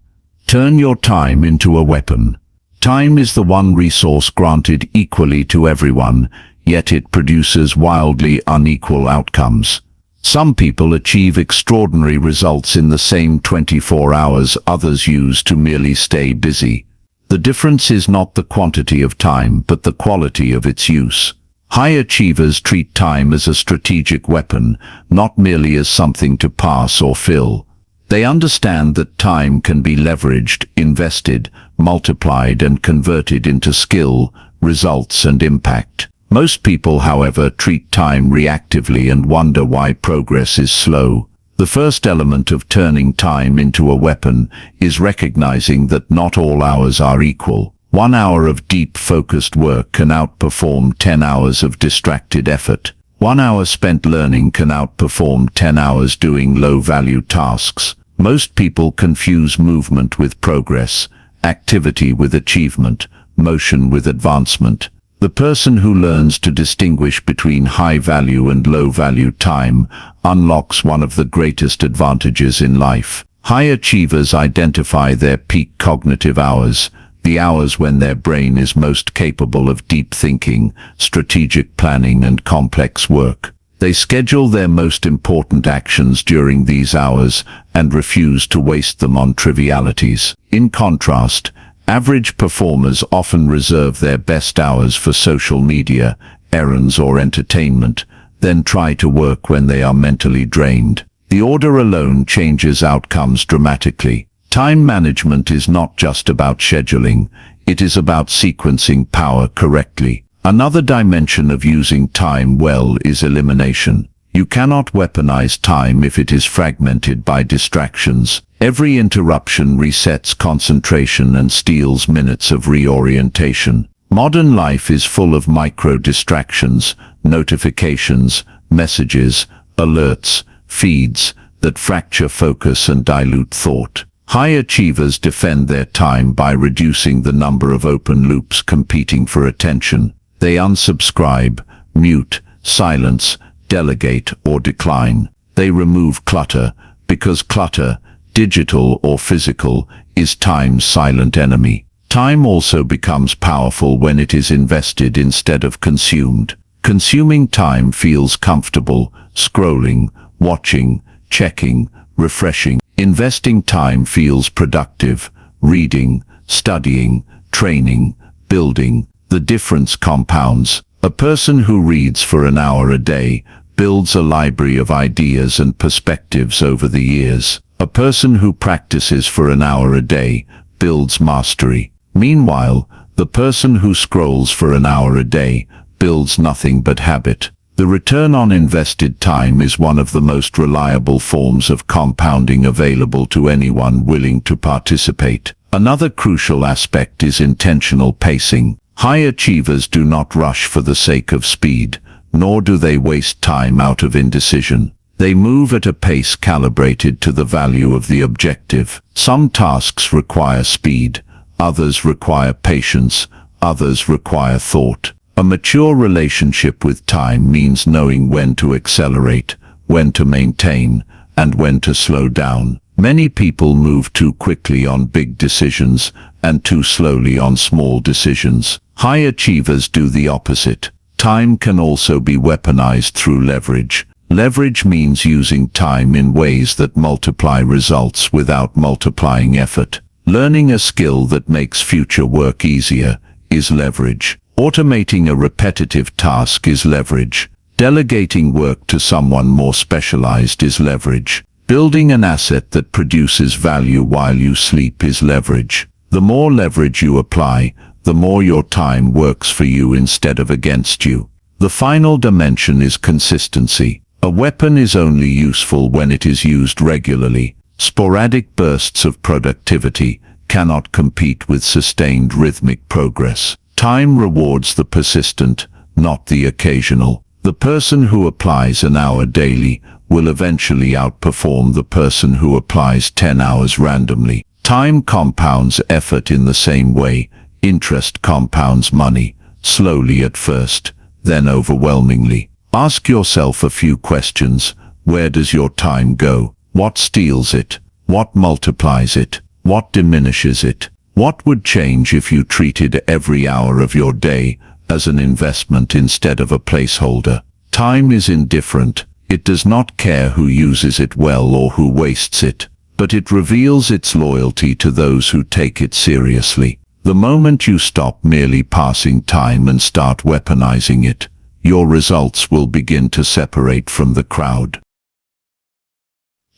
Turn your time into a weapon. Time is the one resource granted equally to everyone, yet it produces wildly unequal outcomes. Some people achieve extraordinary results in the same 24 hours others use to merely stay busy. The difference is not the quantity of time, but the quality of its use. High achievers treat time as a strategic weapon, not merely as something to pass or fill. They understand that time can be leveraged, invested, multiplied and converted into skill, results and impact. Most people, however, treat time reactively and wonder why progress is slow. The first element of turning time into a weapon is recognizing that not all hours are equal. 1 hour of deep focused work can outperform 10 hours of distracted effort. 1 hour spent learning can outperform 10 hours doing low-value tasks. Most people confuse movement with progress, activity with achievement, motion with advancement. The person who learns to distinguish between high-value and low-value time unlocks one of the greatest advantages in life. High achievers identify their peak cognitive hours, the hours when their brain is most capable of deep thinking, strategic planning and complex work. They schedule their most important actions during these hours and refuse to waste them on trivialities. In contrast, average performers often reserve their best hours for social media, errands or entertainment, then try to work when they are mentally drained. The order alone changes outcomes dramatically. Time management is not just about scheduling, it is about sequencing power correctly. Another dimension of using time well is elimination. You cannot weaponize time if it is fragmented by distractions. Every interruption resets concentration and steals minutes of reorientation. Modern life is full of micro-distractions, notifications, messages, alerts, feeds that fracture focus and dilute thought. High achievers defend their time by reducing the number of open loops competing for attention. They unsubscribe, mute, silence, delegate or decline. They remove clutter, because clutter, digital or physical, is time's silent enemy. Time also becomes powerful when it is invested instead of consumed. Consuming time feels comfortable, scrolling, watching, checking, refreshing. Investing time feels productive, reading, studying, training, building. The difference compounds. A person who reads for an hour a day builds a library of ideas and perspectives over the years. A person who practices for an hour a day builds mastery. Meanwhile, the person who scrolls for an hour a day builds nothing but habit. The return on invested time is one of the most reliable forms of compounding available to anyone willing to participate. Another crucial aspect is intentional pacing. High achievers do not rush for the sake of speed, nor do they waste time out of indecision. They move at a pace calibrated to the value of the objective. Some tasks require speed, others require patience, others require thought. A mature relationship with time means knowing when to accelerate, when to maintain, and when to slow down. Many people move too quickly on big decisions and too slowly on small decisions. High achievers do the opposite. Time can also be weaponized through leverage. Leverage means using time in ways that multiply results without multiplying effort. Learning a skill that makes future work easier is leverage. Automating a repetitive task is leverage. Delegating work to someone more specialized is leverage. Building an asset that produces value while you sleep is leverage. The more leverage you apply, the more your time works for you instead of against you. The final dimension is consistency. A weapon is only useful when it is used regularly. Sporadic bursts of productivity cannot compete with sustained rhythmic progress. Time rewards the persistent, not the occasional. The person who applies an hour daily will eventually outperform the person who applies 10 hours randomly. Time compounds effort in the same way. Interest compounds money, slowly at first, then overwhelmingly. Ask yourself a few questions. Where does your time go? What steals it? What multiplies it? What diminishes it? What would change if you treated every hour of your day as an investment instead of a placeholder? Time is indifferent. It does not care who uses it well or who wastes it, but it reveals its loyalty to those who take it seriously. The moment you stop merely passing time and start weaponizing it, your results will begin to separate from the crowd.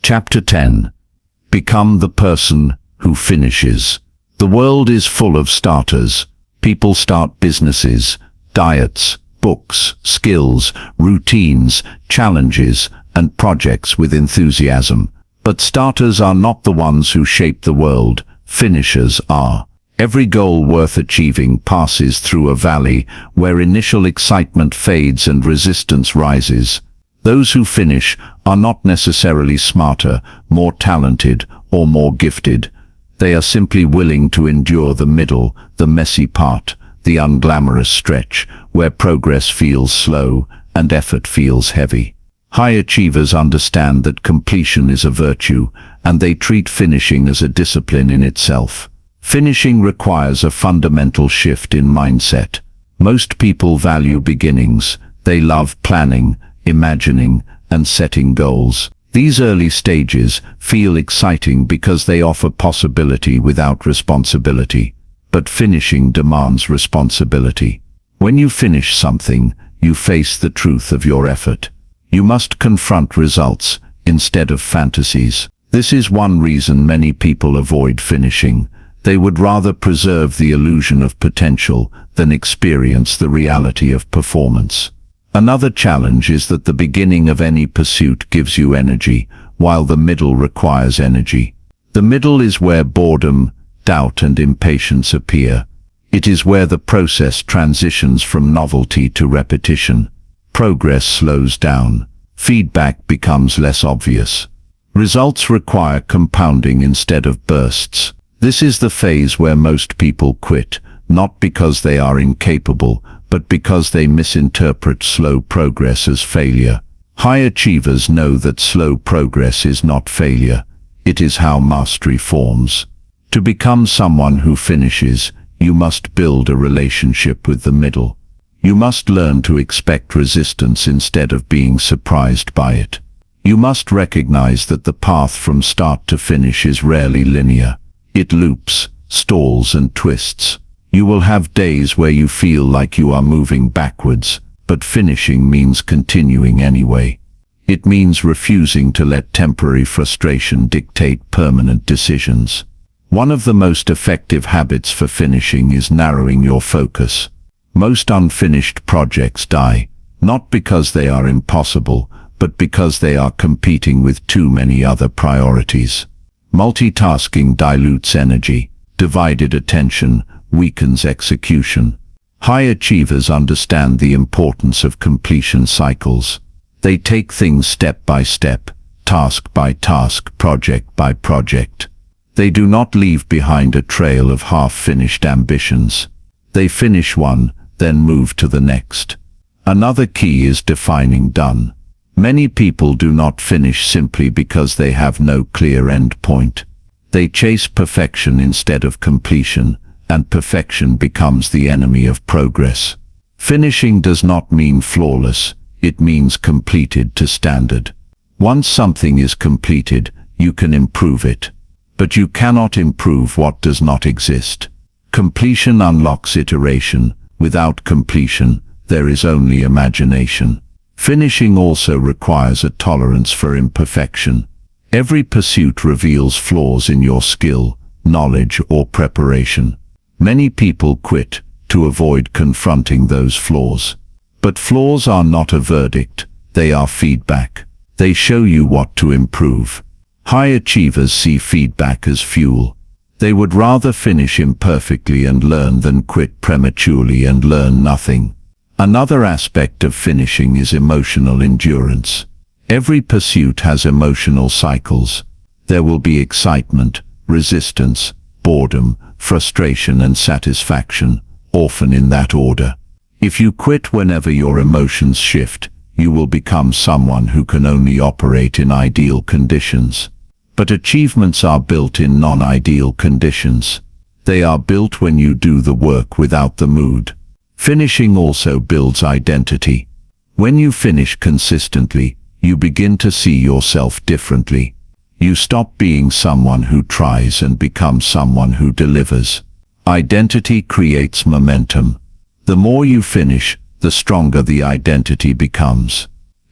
Chapter 10. Become the person who finishes. The world is full of starters. People start businesses, diets, books, skills, routines, challenges, and projects with enthusiasm. But starters are not the ones who shape the world. Finishers are. Every goal worth achieving passes through a valley where initial excitement fades and resistance rises. Those who finish are not necessarily smarter, more talented, or more gifted. They are simply willing to endure the middle, the messy part, the unglamorous stretch, where progress feels slow and effort feels heavy. High achievers understand that completion is a virtue, and they treat finishing as a discipline in itself. Finishing requires a fundamental shift in mindset. Most people value beginnings. They love planning, imagining, and setting goals. These early stages feel exciting because they offer possibility without responsibility. But finishing demands responsibility. When you finish something, you face the truth of your effort. You must confront results instead of fantasies. This is one reason many people avoid finishing. They would rather preserve the illusion of potential than experience the reality of performance. Another challenge is that the beginning of any pursuit gives you energy, while the middle requires energy. The middle is where boredom, doubt, and impatience appear. It is where the process transitions from novelty to repetition. Progress slows down. Feedback becomes less obvious. Results require compounding instead of bursts. This is the phase where most people quit, not because they are incapable, but because they misinterpret slow progress as failure. High achievers know that slow progress is not failure. It is how mastery forms. To become someone who finishes, you must build a relationship with the middle. You must learn to expect resistance instead of being surprised by it. You must recognize that the path from start to finish is rarely linear. It loops, stalls, and twists. You will have days where you feel like you are moving backwards, but finishing means continuing anyway. It means refusing to let temporary frustration dictate permanent decisions. One of the most effective habits for finishing is narrowing your focus. Most unfinished projects die, not because they are impossible, but because they are competing with too many other priorities. Multitasking dilutes energy. Divided attention weakens execution. High achievers understand the importance of completion cycles. They take things step by step, task by task, project by project. They do not leave behind a trail of half-finished ambitions. They finish one, then move to the next. Another key is defining done. Many people do not finish simply because they have no clear end point. They chase perfection instead of completion, and perfection becomes the enemy of progress. Finishing does not mean flawless, it means completed to standard. Once something is completed, you can improve it. But you cannot improve what does not exist. Completion unlocks iteration. Without completion, there is only imagination. Finishing also requires a tolerance for imperfection. Every pursuit reveals flaws in your skill, knowledge, or preparation. Many people quit to avoid confronting those flaws. But flaws are not a verdict, they are feedback. They show you what to improve. High achievers see feedback as fuel. They would rather finish imperfectly and learn than quit prematurely and learn nothing. Another aspect of finishing is emotional endurance. Every pursuit has emotional cycles. There will be excitement, resistance, boredom, frustration and satisfaction, often in that order. If you quit whenever your emotions shift, you will become someone who can only operate in ideal conditions. But achievements are built in non-ideal conditions. They are built when you do the work without the mood. Finishing also builds identity. When you finish consistently, you begin to see yourself differently. You stop being someone who tries and become someone who delivers. Identity creates momentum. The more you finish, the stronger the identity becomes.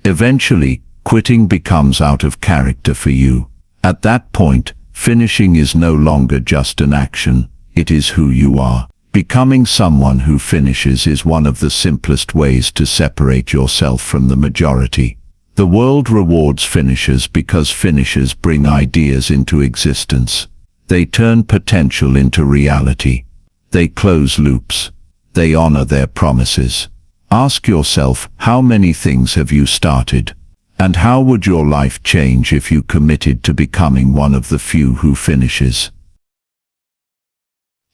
Eventually, quitting becomes out of character for you. At that point, finishing is no longer just an action, it is who you are. Becoming someone who finishes is one of the simplest ways to separate yourself from the majority. The world rewards finishers because finishers bring ideas into existence. They turn potential into reality. They close loops. They honor their promises. Ask yourself, how many things have you started? And how would your life change if you committed to becoming one of the few who finishes?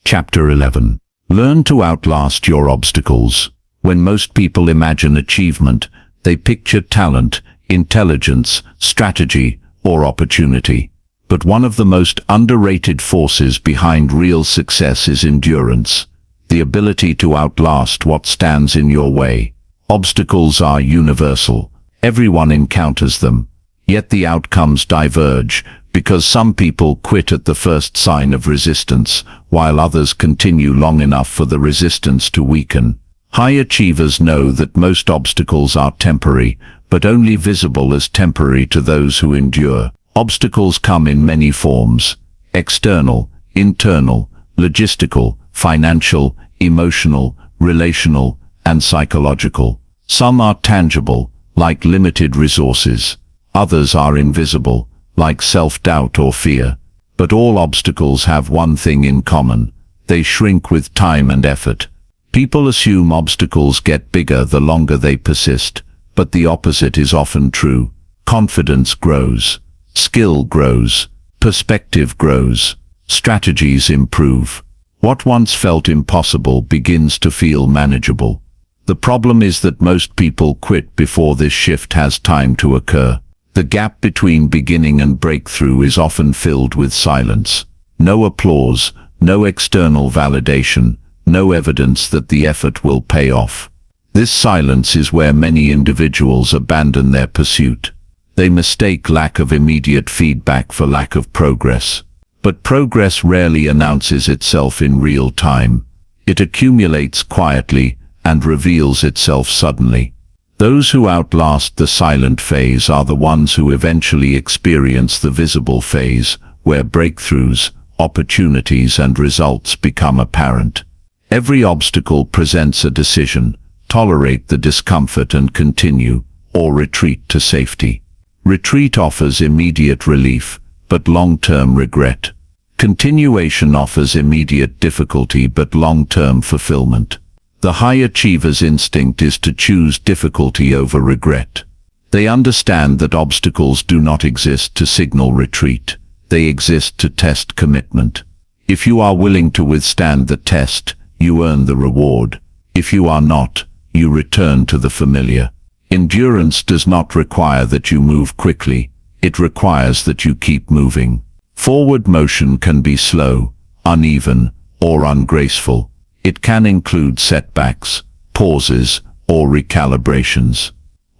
Chapter 11. Learn to outlast your obstacles. When most people imagine achievement, they picture talent, intelligence, strategy, or opportunity. But one of the most underrated forces behind real success is endurance, the ability to outlast what stands in your way. Obstacles are universal. Everyone encounters them. Yet the outcomes diverge, because some people quit at the first sign of resistance, while others continue long enough for the resistance to weaken. High achievers know that most obstacles are temporary, but only visible as temporary to those who endure. Obstacles come in many forms: external, internal, logistical, financial, emotional, relational, and psychological. Some are tangible, like limited resources. Others are invisible, like self-doubt or fear. But all obstacles have one thing in common: they shrink with time and effort. People assume obstacles get bigger the longer they persist, but the opposite is often true. Confidence grows, skill grows, perspective grows, strategies improve. What once felt impossible begins to feel manageable. The problem is that most people quit before this shift has time to occur. The gap between beginning and breakthrough is often filled with silence. No applause, no external validation, no evidence that the effort will pay off. This silence is where many individuals abandon their pursuit. They mistake lack of immediate feedback for lack of progress. But progress rarely announces itself in real time. It accumulates quietly and reveals itself suddenly. Those who outlast the silent phase are the ones who eventually experience the visible phase, where breakthroughs, opportunities and results become apparent. Every obstacle presents a decision: tolerate the discomfort and continue, or retreat to safety. Retreat offers immediate relief, but long-term regret. Continuation offers immediate difficulty but long-term fulfillment. The high achiever's instinct is to choose difficulty over regret. They understand that obstacles do not exist to signal retreat. They exist to test commitment. If you are willing to withstand the test, you earn the reward. If you are not, you return to the familiar. Endurance does not require that you move quickly. It requires that you keep moving. Forward motion can be slow, uneven, or ungraceful. It can include setbacks, pauses, or recalibrations.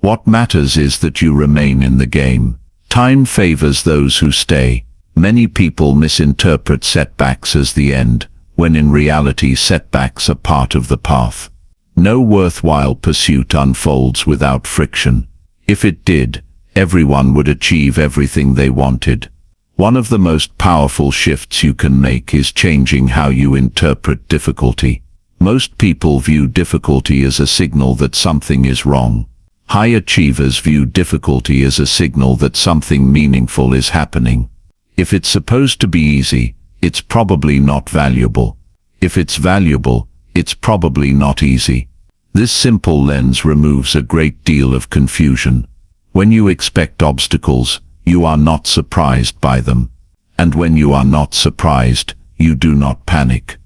What matters is that you remain in the game. Time favors those who stay. Many people misinterpret setbacks as the end, when in reality setbacks are part of the path. No worthwhile pursuit unfolds without friction. If it did, everyone would achieve everything they wanted. One of the most powerful shifts you can make is changing how you interpret difficulty. Most people view difficulty as a signal that something is wrong. High achievers view difficulty as a signal that something meaningful is happening. If it's supposed to be easy, it's probably not valuable. If it's valuable, it's probably not easy. This simple lens removes a great deal of confusion. When you expect obstacles, you are not surprised by them. And when you are not surprised, you do not panic.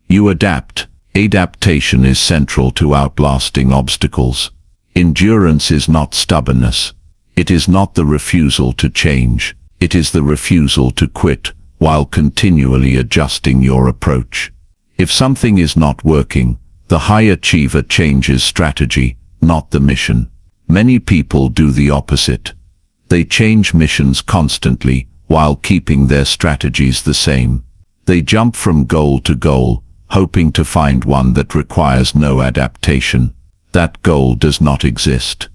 You adapt. Adaptation is central to outlasting obstacles. Endurance is not stubbornness. It is not the refusal to change. It is the refusal to quit while continually adjusting your approach. If something is not working, the high achiever changes strategy, not the mission. Many people do the opposite. They change missions constantly while keeping their strategies the same. They jump from goal to goal, hoping to find one that requires no adaptation. That goal does not exist.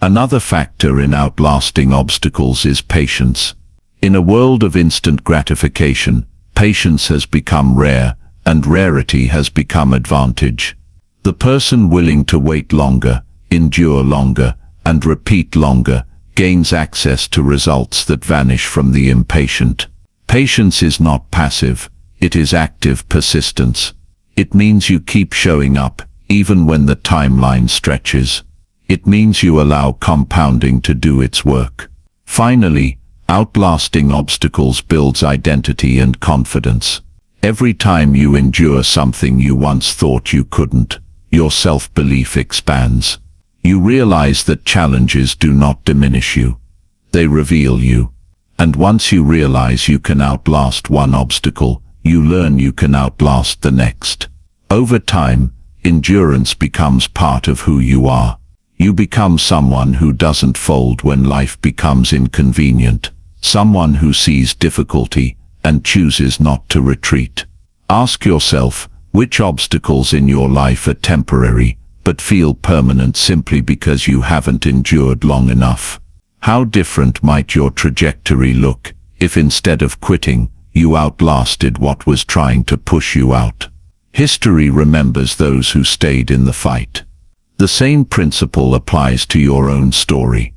Another factor in outlasting obstacles is patience. In a world of instant gratification, patience has become rare, and rarity has become advantage. The person willing to wait longer, endure longer, and repeat longer, gains access to results that vanish from the impatient. Patience is not passive, it is active persistence. It means you keep showing up, even when the timeline stretches. It means you allow compounding to do its work. Finally, outlasting obstacles builds identity and confidence. Every time you endure something you once thought you couldn't, your self-belief expands. You realize that challenges do not diminish you. They reveal you. And once you realize you can outlast one obstacle, you learn you can outlast the next. Over time, endurance becomes part of who you are. You become someone who doesn't fold when life becomes inconvenient, someone who sees difficulty and chooses not to retreat. Ask yourself, which obstacles in your life are temporary, but feel permanent simply because you haven't endured long enough? How different might your trajectory look if instead of quitting, you outlasted what was trying to push you out? History remembers those who stayed in the fight. The same principle applies to your own story.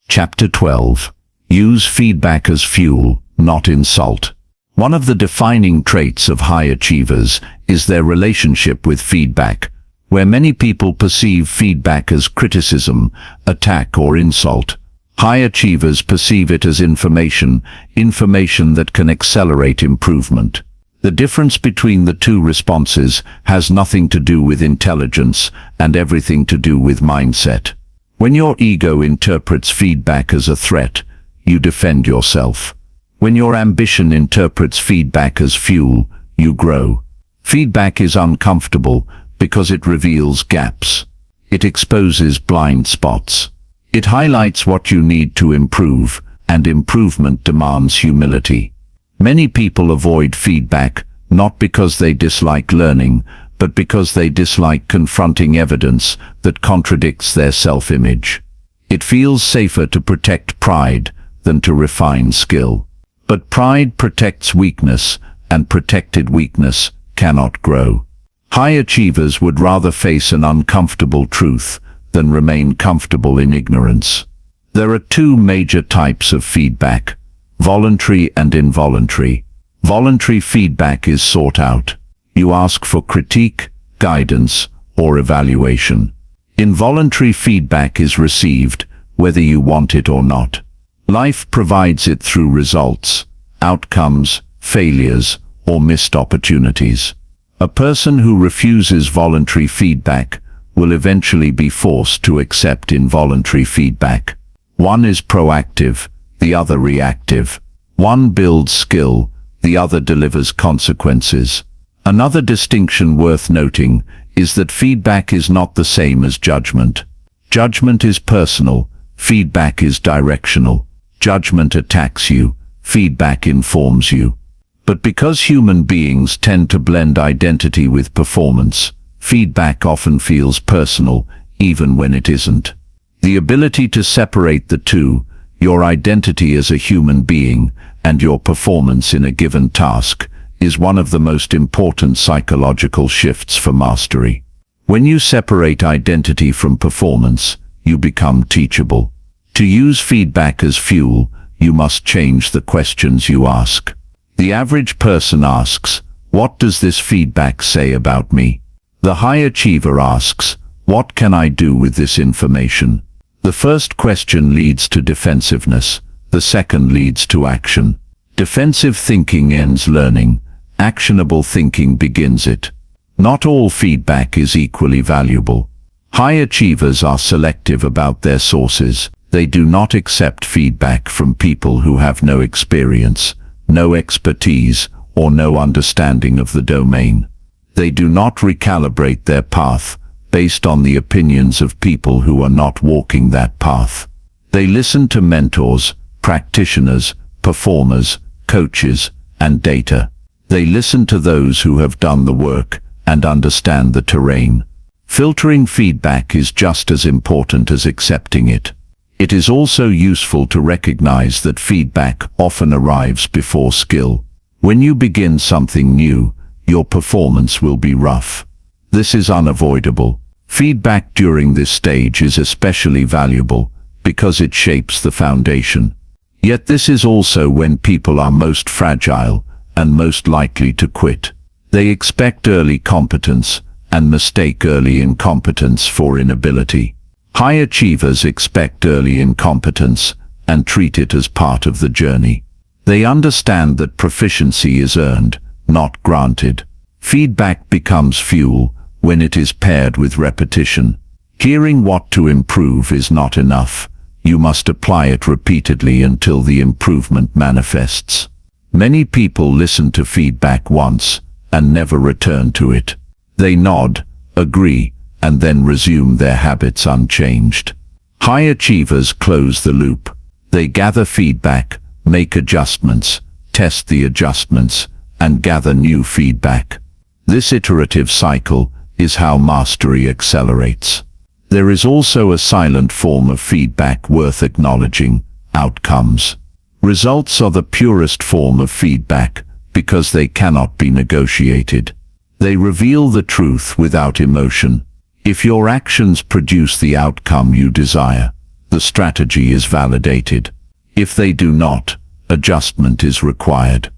Chapter 12. Use feedback as fuel, not insult. One of the defining traits of high achievers is their relationship with feedback, where many people perceive feedback as criticism, attack, or insult. High achievers perceive it as information that can accelerate improvement. The difference between the two responses has nothing to do with intelligence and everything to do with mindset. When your ego interprets feedback as a threat, you defend yourself. When your ambition interprets feedback as fuel, you grow. Feedback is uncomfortable because it reveals gaps. It exposes blind spots. It highlights what you need to improve, and improvement demands humility. Many people avoid feedback, not because they dislike learning, but because they dislike confronting evidence that contradicts their self-image. It feels safer to protect pride than to refine skill. But pride protects weakness, and protected weakness cannot grow. High achievers would rather face an uncomfortable truth than remain comfortable in ignorance. There are two major types of feedback: voluntary and involuntary. Voluntary feedback is sought out. You ask for critique, guidance, or evaluation. Involuntary feedback is received, whether you want it or not. Life provides it through results, outcomes, failures, or missed opportunities. A person who refuses voluntary feedback will eventually be forced to accept involuntary feedback. One is proactive, the other reactive. One builds skill, the other delivers consequences. Another distinction worth noting is that feedback is not the same as judgment. Judgment is personal, feedback is directional. Judgment attacks you, feedback informs you. But because human beings tend to blend identity with performance, feedback often feels personal, even when it isn't. The ability to separate the two, your identity as a human being and your performance in a given task, is one of the most important psychological shifts for mastery. When you separate identity from performance, you become teachable. To use feedback as fuel, you must change the questions you ask. The average person asks, "What does this feedback say about me?" The high achiever asks, "What can I do with this information?" The first question leads to defensiveness. The second leads to action. Defensive thinking ends learning. Actionable thinking begins it. Not all feedback is equally valuable. High achievers are selective about their sources. They do not accept feedback from people who have no experience, no expertise, or no understanding of the domain. They do not recalibrate their path based on the opinions of people who are not walking that path. They listen to mentors, practitioners, performers, coaches, and data. They listen to those who have done the work and understand the terrain. Filtering feedback is just as important as accepting it. It is also useful to recognize that feedback often arrives before skill. When you begin something new, your performance will be rough. This is unavoidable. Feedback during this stage is especially valuable because it shapes the foundation. Yet this is also when people are most fragile and most likely to quit. They expect early competence and mistake early incompetence for inability. High achievers expect early incompetence and treat it as part of the journey. They understand that proficiency is earned, not granted. Feedback becomes fuel when it is paired with repetition. Hearing what to improve is not enough. You must apply it repeatedly until the improvement manifests. Many people listen to feedback once and never return to it. They nod, agree, and then resume their habits unchanged. High achievers close the loop. They gather feedback, make adjustments, test the adjustments, and gather new feedback. This iterative cycle is how mastery accelerates. There is also a silent form of feedback worth acknowledging: outcomes. Results are the purest form of feedback because they cannot be negotiated. They reveal the truth without emotion. If your actions produce the outcome you desire, the strategy is validated. If they do not, adjustment is required.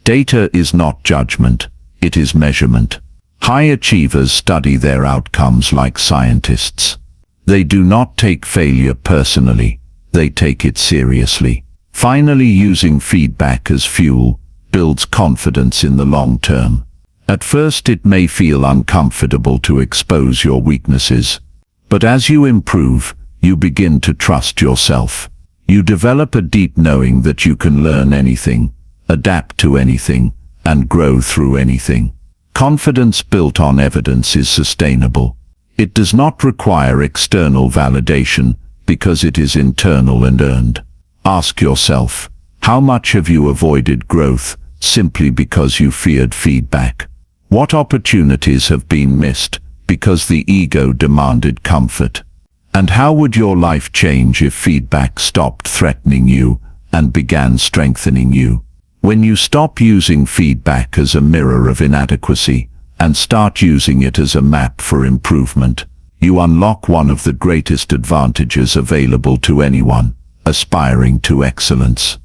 Data is not judgment, it is measurement. High achievers study their outcomes like scientists. They do not take failure personally, they take it seriously. Finally, using feedback as fuel builds confidence in the long term. At first it may feel uncomfortable to expose your weaknesses, but as you improve, you begin to trust yourself. You develop a deep knowing that you can learn anything, adapt to anything, and grow through anything. Confidence built on evidence is sustainable. It does not require external validation because it is internal and earned. Ask yourself, how much have you avoided growth simply because you feared feedback? What opportunities have been missed because the ego demanded comfort? And how would your life change if feedback stopped threatening you and began strengthening you? When you stop using feedback as a mirror of inadequacy and start using it as a map for improvement, you unlock one of the greatest advantages available to anyone aspiring to excellence.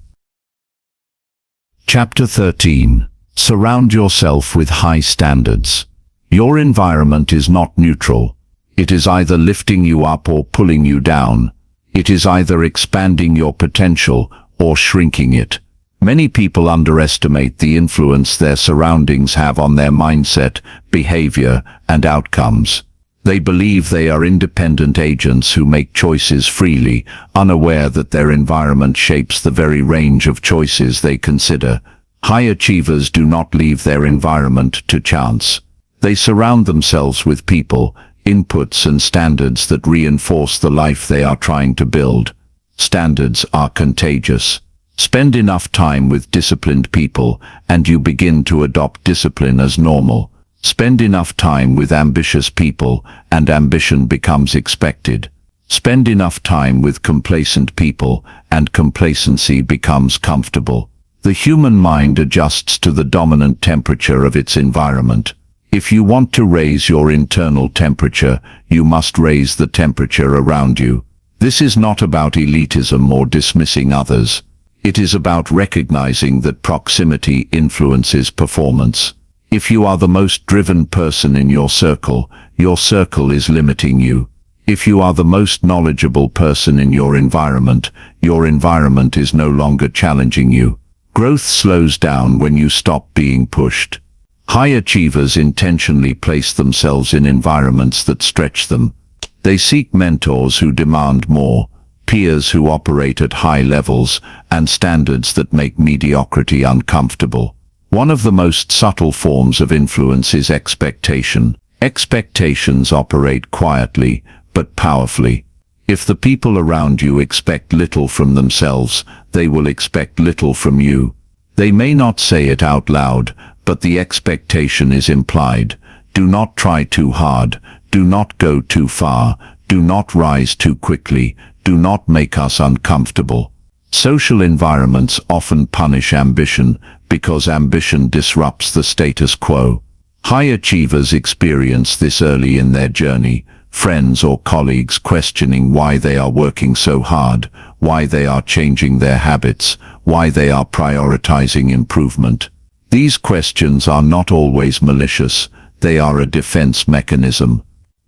Chapter 13. Surround yourself with high standards. Your environment is not neutral. It is either lifting you up or pulling you down. It is either expanding your potential or shrinking it. Many people underestimate the influence their surroundings have on their mindset, behavior, and outcomes. They believe they are independent agents who make choices freely, unaware that their environment shapes the very range of choices they consider. High achievers do not leave their environment to chance. They surround themselves with people, inputs, and standards that reinforce the life they are trying to build. Standards are contagious. Spend enough time with disciplined people, and you begin to adopt discipline as normal. Spend enough time with ambitious people, and ambition becomes expected. Spend enough time with complacent people, and complacency becomes comfortable. The human mind adjusts to the dominant temperature of its environment. If you want to raise your internal temperature, you must raise the temperature around you. This is not about elitism or dismissing others. It is about recognizing that proximity influences performance. If you are the most driven person in your circle is limiting you. If you are the most knowledgeable person in your environment is no longer challenging you. Growth slows down when you stop being pushed. High achievers intentionally place themselves in environments that stretch them. They seek mentors who demand more, peers who operate at high levels, and standards that make mediocrity uncomfortable. One of the most subtle forms of influence is expectation. Expectations operate quietly, but powerfully. If the people around you expect little from themselves, they will expect little from you. They may not say it out loud, but the expectation is implied. Do not try too hard. Do not go too far. Do not rise too quickly. Do not make us uncomfortable. Social environments often punish ambition because ambition disrupts the status quo. High achievers experience this early in their journey. Friends or colleagues questioning why they are working so hard, why they are changing their habits, why they are prioritizing improvement. These questions are not always malicious, they are a defense mechanism.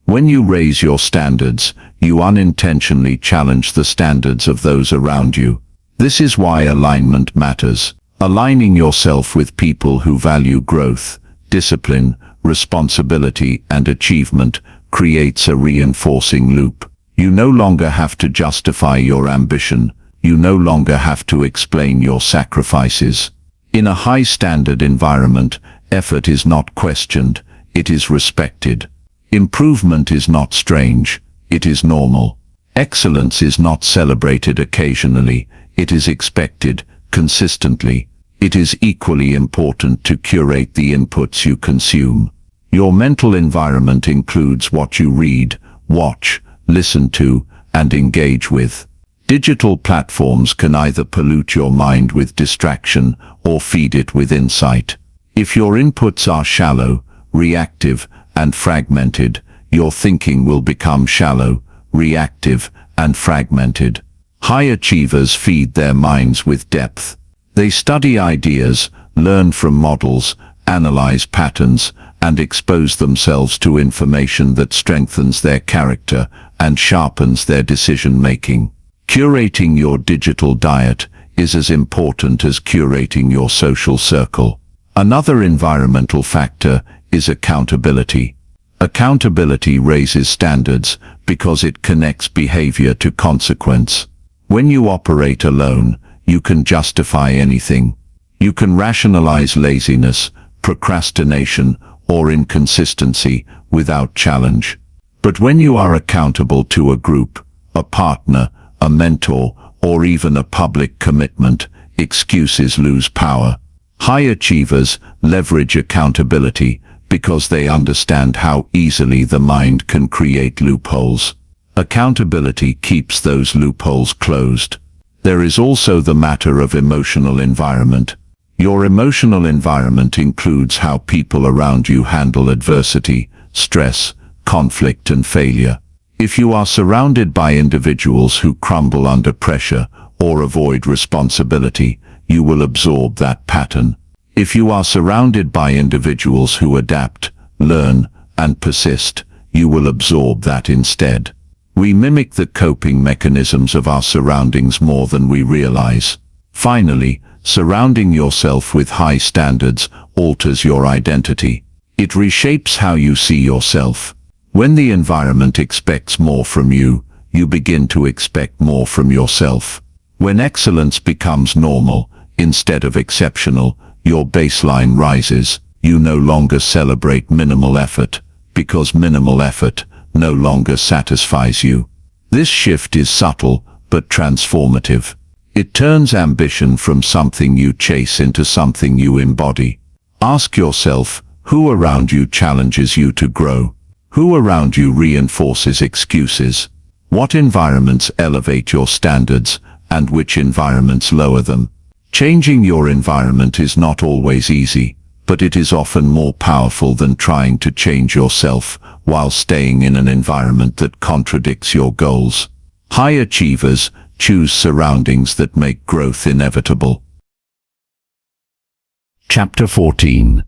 When you raise your standards, you unintentionally challenge the standards of those around you. This is why alignment matters. Aligning yourself with people who value growth, discipline, responsibility, and achievement creates a reinforcing loop. You no longer have to justify your ambition. You no longer have to explain your sacrifices. In a high-standard environment, effort is not questioned, it is respected. Improvement is not strange, it is normal. Excellence is not celebrated occasionally, it is expected, consistently. It is equally important to curate the inputs you consume. Your mental environment includes what you read, watch, listen to, and engage with. Digital platforms can either pollute your mind with distraction or feed it with insight. If your inputs are shallow, reactive, and fragmented, your thinking will become shallow, reactive, and fragmented. High achievers feed their minds with depth. They study ideas, learn from models, analyze patterns, and expose themselves to information that strengthens their character and sharpens their decision-making. Curating your digital diet is as important as curating your social circle. Another environmental factor is accountability. Accountability raises standards because it connects behavior to consequence. When you operate alone, you can justify anything. You can rationalize laziness, procrastination, or inconsistency without challenge. But when you are accountable to a group, a partner, a mentor, or even a public commitment, excuses lose power. High achievers leverage accountability because they understand how easily the mind can create loopholes. Accountability keeps those loopholes closed. There is also the matter of emotional environment. Your emotional environment includes how people around you handle adversity, stress, conflict, and failure. If you are surrounded by individuals who crumble under pressure or avoid responsibility, you will absorb that pattern. If you are surrounded by individuals who adapt, learn, and persist, you will absorb that instead. We mimic the coping mechanisms of our surroundings more than we realize. Finally, surrounding yourself with high standards alters your identity. It reshapes how you see yourself. When the environment expects more from you, you begin to expect more from yourself. When excellence becomes normal, instead of exceptional, your baseline rises. You no longer celebrate minimal effort, because minimal effort no longer satisfies you. This shift is subtle, but transformative. It turns ambition from something you chase into something you embody. Ask yourself, who around you challenges you to grow? Who around you reinforces excuses? What environments elevate your standards, and which environments lower them? Changing your environment is not always easy, but it is often more powerful than trying to change yourself while staying in an environment that contradicts your goals. High achievers choose surroundings that make growth inevitable. Chapter 14.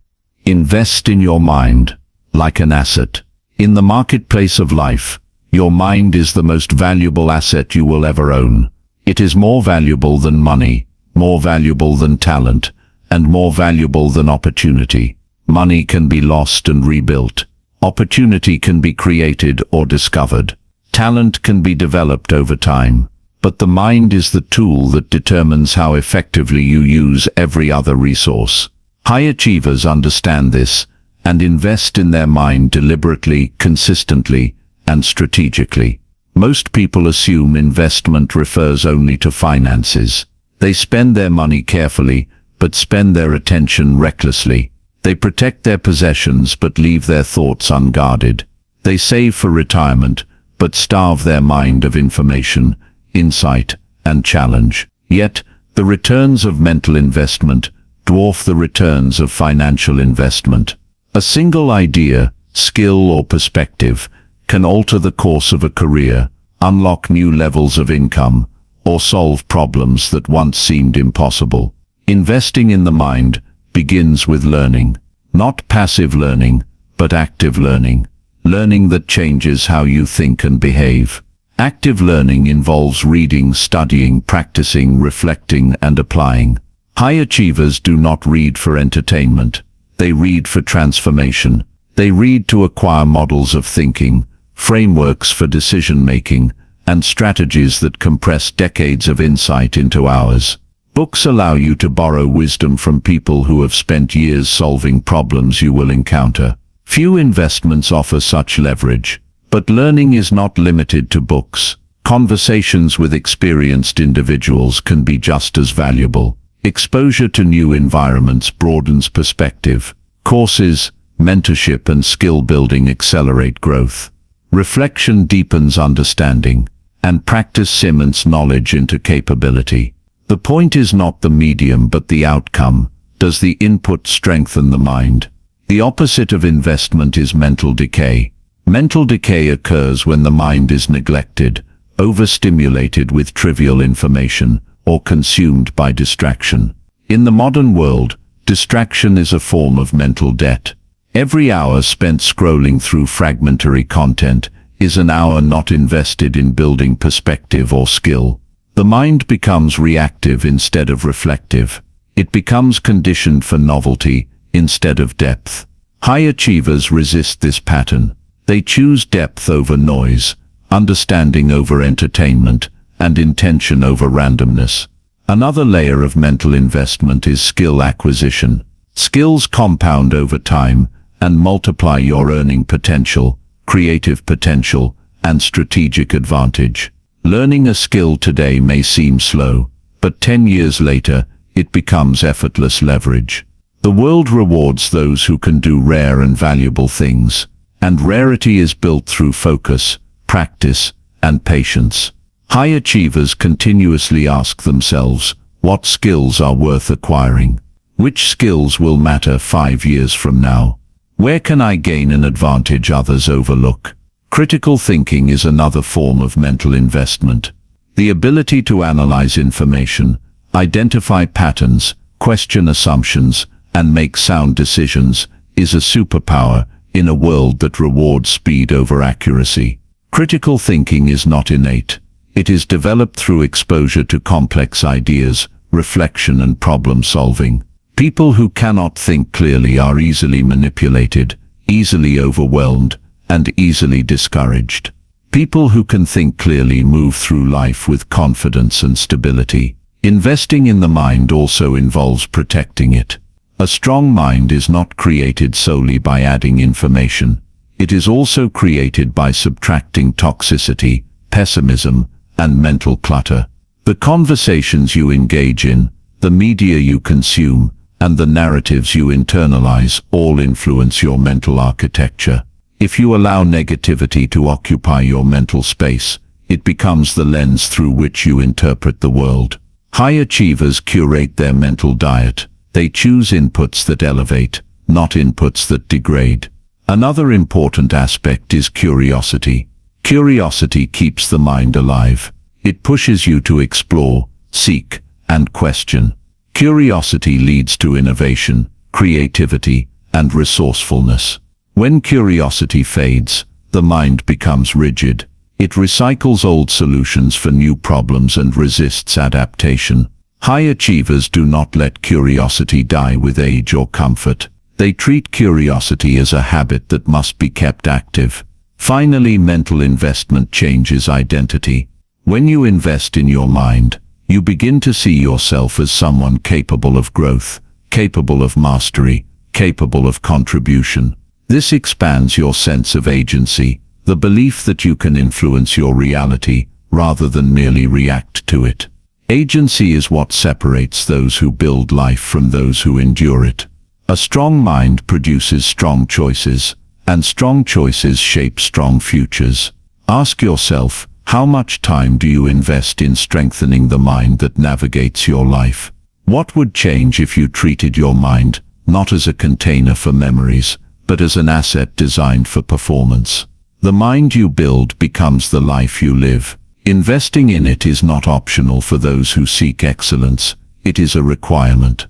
Invest in your mind, like an asset. In the marketplace of life, your mind is the most valuable asset you will ever own. It is more valuable than money, more valuable than talent, and more valuable than opportunity. Money can be lost and rebuilt. Opportunity can be created or discovered. Talent can be developed over time. But the mind is the tool that determines how effectively you use every other resource. High achievers understand this and invest in their mind deliberately, consistently, and strategically. Most people assume investment refers only to finances. They spend their money carefully, but spend their attention recklessly. They protect their possessions but leave their thoughts unguarded. They save for retirement, but starve their mind of information, insight, and challenge. Yet, the returns of mental investment dwarf the returns of financial investment. A single idea, skill, or perspective can alter the course of a career, unlock new levels of income, or solve problems that once seemed impossible. Investing in the mind begins with learning. Not passive learning, but active learning. Learning that changes how you think and behave. Active learning involves reading, studying, practicing, reflecting, and applying. High achievers do not read for entertainment. They read for transformation. They read to acquire models of thinking, frameworks for decision-making, and strategies that compress decades of insight into hours. Books allow you to borrow wisdom from people who have spent years solving problems you will encounter. Few investments offer such leverage. But learning is not limited to books. Conversations with experienced individuals can be just as valuable. Exposure to new environments broadens perspective. Courses, mentorship, and skill building accelerate growth. Reflection deepens understanding, and practice cements knowledge into capability. The point is not the medium but the outcome. Does the input strengthen the mind? The opposite of investment is mental decay. Mental decay occurs when the mind is neglected, overstimulated with trivial information, or consumed by distraction. In the modern world, distraction is a form of mental debt. Every hour spent scrolling through fragmentary content is an hour not invested in building perspective or skill. The mind becomes reactive instead of reflective. It becomes conditioned for novelty instead of depth. High achievers resist this pattern. They choose depth over noise, understanding over entertainment, and intention over randomness. Another layer of mental investment is skill acquisition. Skills compound over time and multiply your earning potential, creative potential, and strategic advantage. Learning a skill today may seem slow, but 10 years later, it becomes effortless leverage. The world rewards those who can do rare and valuable things. And rarity is built through focus, practice, and patience. High achievers continuously ask themselves, what skills are worth acquiring? Which skills will matter 5 years from now? Where can I gain an advantage others overlook? Critical thinking is another form of mental investment. The ability to analyze information, identify patterns, question assumptions, and make sound decisions is a superpower in a world that rewards speed over accuracy. Critical thinking is not innate. It is developed through exposure to complex ideas, reflection, and problem solving. People who cannot think clearly are easily manipulated, easily overwhelmed, and easily discouraged. People who can think clearly move through life with confidence and stability. Investing in the mind also involves protecting it. A strong mind is not created solely by adding information. It is also created by subtracting toxicity, pessimism, and mental clutter. The conversations you engage in, the media you consume, and the narratives you internalize all influence your mental architecture. If you allow negativity to occupy your mental space, it becomes the lens through which you interpret the world. High achievers curate their mental diet. They choose inputs that elevate, not inputs that degrade. Another important aspect is curiosity. Curiosity keeps the mind alive. It pushes you to explore, seek, and question. Curiosity leads to innovation, creativity, and resourcefulness. When curiosity fades, the mind becomes rigid. It recycles old solutions for new problems and resists adaptation. High achievers do not let curiosity die with age or comfort. They treat curiosity as a habit that must be kept active. Finally, mental investment changes identity. When you invest in your mind, you begin to see yourself as someone capable of growth, capable of mastery, capable of contribution. This expands your sense of agency, the belief that you can influence your reality rather than merely react to it. Agency is what separates those who build life from those who endure it. A strong mind produces strong choices, and strong choices shape strong futures. Ask yourself, how much time do you invest in strengthening the mind that navigates your life? What would change if you treated your mind not as a container for memories, but as an asset designed for performance? The mind you build becomes the life you live. Investing in it is not optional for those who seek excellence. It is a requirement.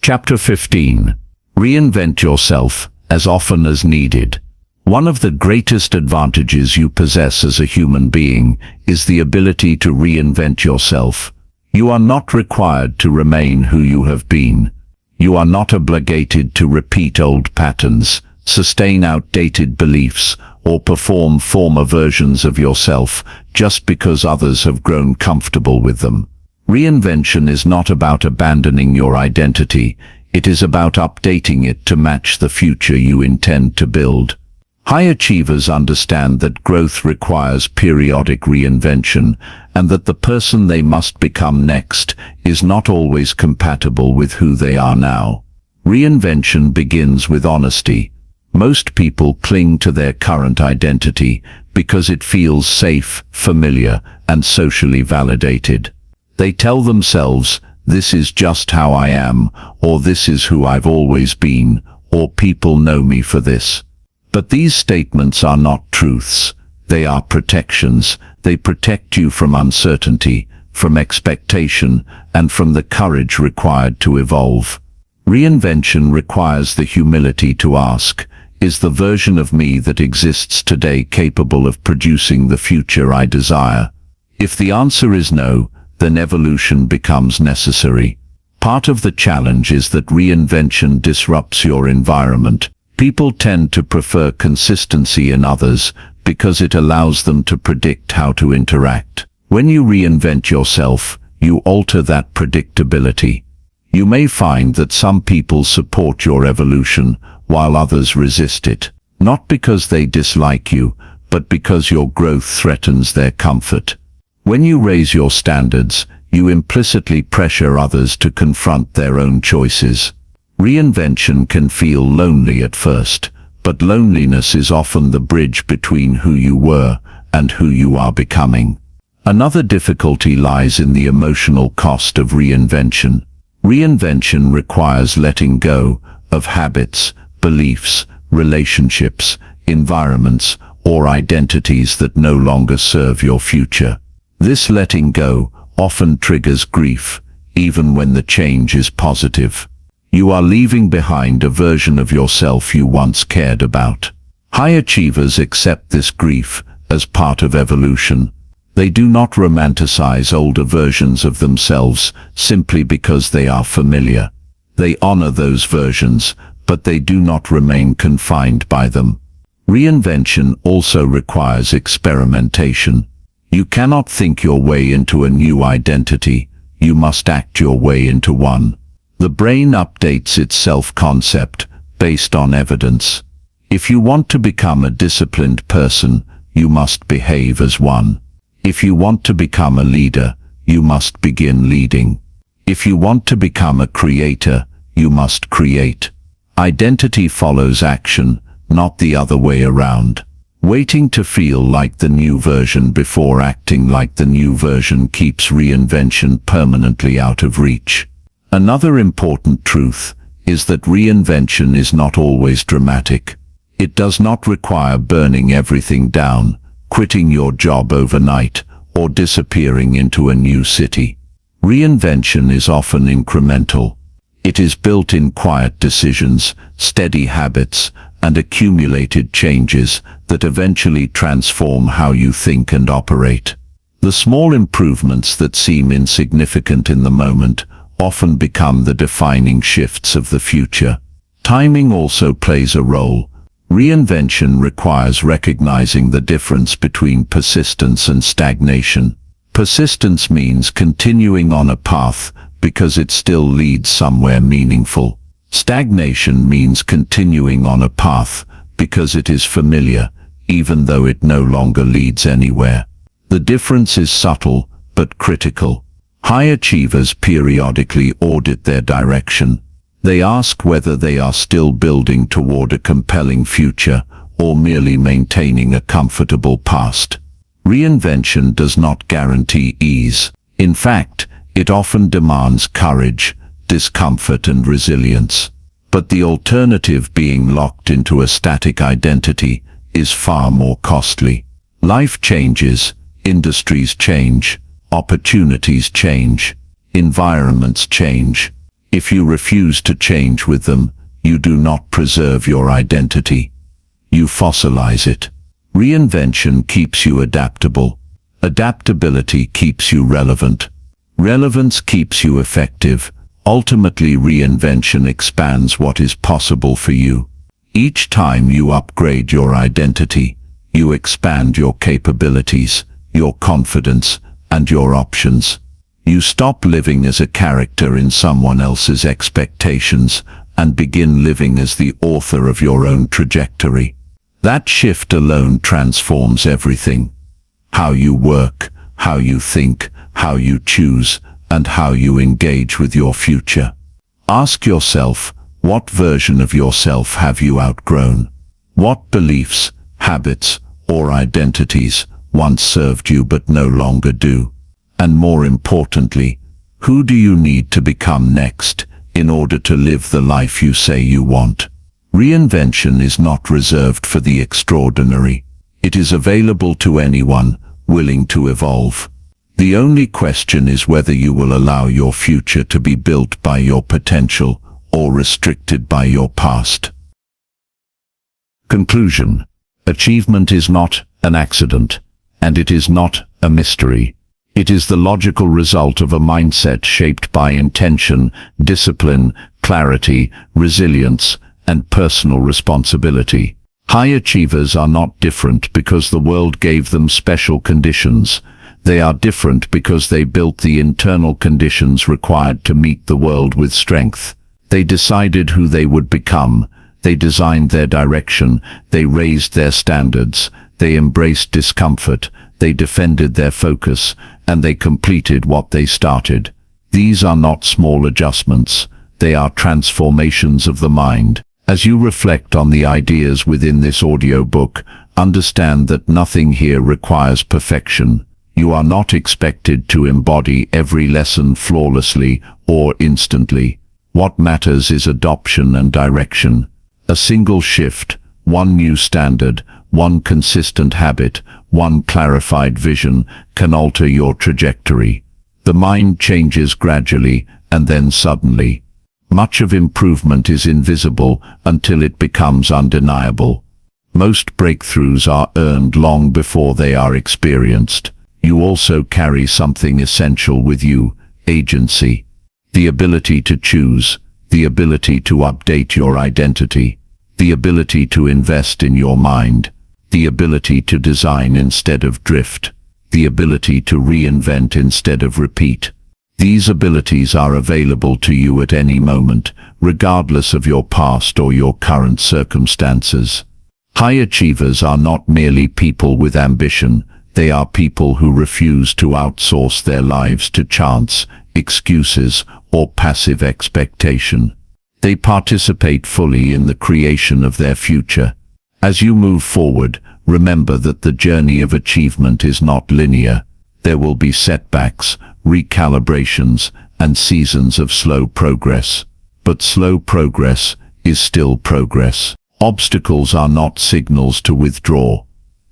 Chapter 15. Reinvent yourself as often as needed. One of the greatest advantages you possess as a human being is the ability to reinvent yourself. You are not required to remain who you have been. You are not obligated to repeat old patterns, sustain outdated beliefs, or perform former versions of yourself just because others have grown comfortable with them. Reinvention is not about abandoning your identity. It is about updating it to match the future you intend to build. High achievers understand that growth requires periodic reinvention, and that the person they must become next is not always compatible with who they are now. Reinvention begins with honesty. Most people cling to their current identity because it feels safe, familiar, and socially validated. They tell themselves, "This is just how I am," or "This is who I've always been," or "People know me for this." But these statements are not truths. They are protections. They protect you from uncertainty, from expectation, and from the courage required to evolve. Reinvention requires the humility to ask, is the version of me that exists today capable of producing the future I desire? If the answer is no, then evolution becomes necessary. Part of the challenge is that reinvention disrupts your environment. People tend to prefer consistency in others because it allows them to predict how to interact. When you reinvent yourself, you alter that predictability. You may find that some people support your evolution while others resist it, not because they dislike you, but because your growth threatens their comfort. When you raise your standards, you implicitly pressure others to confront their own choices. Reinvention can feel lonely at first, but loneliness is often the bridge between who you were and who you are becoming. Another difficulty lies in the emotional cost of reinvention. Reinvention requires letting go of habits, beliefs, relationships, environments, or identities that no longer serve your future. This letting go often triggers grief, even when the change is positive. You are leaving behind a version of yourself you once cared about. High achievers accept this grief as part of evolution. They do not romanticize older versions of themselves simply because they are familiar. They honor those versions, but they do not remain confined by them. Reinvention also requires experimentation. You cannot think your way into a new identity. You must act your way into one. The brain updates its self-concept based on evidence. If you want to become a disciplined person, you must behave as one. If you want to become a leader, you must begin leading. If you want to become a creator, you must create. Identity follows action, not the other way around. Waiting to feel like the new version before acting like the new version keeps reinvention permanently out of reach. Another important truth is that reinvention is not always dramatic. It does not require burning everything down, quitting your job overnight, or disappearing into a new city. Reinvention is often incremental. It is built in quiet decisions, steady habits, and accumulated changes that eventually transform how you think and operate. The small improvements that seem insignificant in the moment often become the defining shifts of the future. Timing also plays a role. Reinvention requires recognizing the difference between persistence and stagnation. Persistence means continuing on a path because it still leads somewhere meaningful. Stagnation means continuing on a path because it is familiar, even though it no longer leads anywhere. The difference is subtle, but critical. High achievers periodically audit their direction. They ask whether they are still building toward a compelling future or merely maintaining a comfortable past. Reinvention does not guarantee ease. In fact, it often demands courage, discomfort, and resilience. But the alternative, being locked into a static identity, is far more costly. Life changes, industries change, opportunities change, environments change. If you refuse to change with them, you do not preserve your identity. You fossilize it. Reinvention keeps you adaptable. Adaptability keeps you relevant. Relevance keeps you effective. Ultimately, reinvention expands what is possible for you. Each time you upgrade your identity, you expand your capabilities, your confidence, and your options. You stop living as a character in someone else's expectations and begin living as the author of your own trajectory. That shift alone transforms everything. How you work, how you think, how you choose, and how you engage with your future. Ask yourself, what version of yourself have you outgrown? What beliefs, habits, or identities once served you but no longer do? And more importantly, who do you need to become next in order to live the life you say you want? Reinvention is not reserved for the extraordinary. It is available to anyone willing to evolve. The only question is whether you will allow your future to be built by your potential or restricted by your past. Conclusion. Achievement is not an accident, and it is not a mystery. It is the logical result of a mindset shaped by intention, discipline, clarity, resilience, and personal responsibility. High achievers are not different because the world gave them special conditions. They are different because they built the internal conditions required to meet the world with strength. They decided who they would become. They designed their direction. They raised their standards. They embraced discomfort. They defended their focus, and they completed what they started. These are not small adjustments. They are transformations of the mind. As you reflect on the ideas within this audiobook, understand that nothing here requires perfection. You are not expected to embody every lesson flawlessly or instantly. What matters is adoption and direction. A single shift, one new standard, one consistent habit, one clarified vision can alter your trajectory. The mind changes gradually and then suddenly. Much of improvement is invisible until it becomes undeniable. Most breakthroughs are earned long before they are experienced. You also carry something essential with you: agency. The ability to choose, the ability to update your identity, the ability to invest in your mind, the ability to design instead of drift, the ability to reinvent instead of repeat. These abilities are available to you at any moment, regardless of your past or your current circumstances. High achievers are not merely people with ambition. They are people who refuse to outsource their lives to chance, excuses, or passive expectation. They participate fully in the creation of their future. As you move forward, remember that the journey of achievement is not linear. There will be setbacks, recalibrations, and seasons of slow progress. but slow progress is still progress. Obstacles are not signals to withdraw.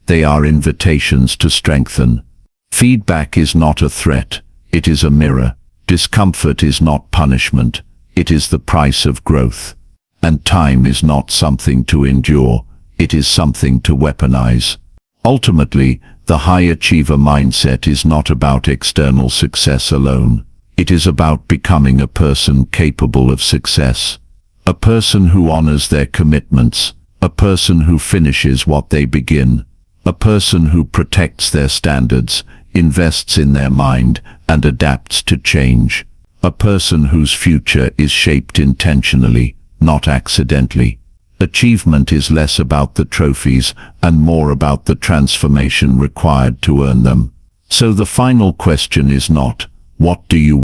They are invitations to strengthen. Feedback is not a threat, it is a mirror. Discomfort is not punishment, it is the price of growth. And time is not something to endure, it is something to weaponize. Ultimately, the high achiever mindset is not about external success alone. It is about becoming a person capable of success. A person who honors their commitments, a person who finishes what they begin, a person who protects their standards, invests in their mind, and adapts to change. A person whose future is shaped intentionally, not accidentally. Achievement is less about the trophies and more about the transformation required to earn them. So the final question is not, what do you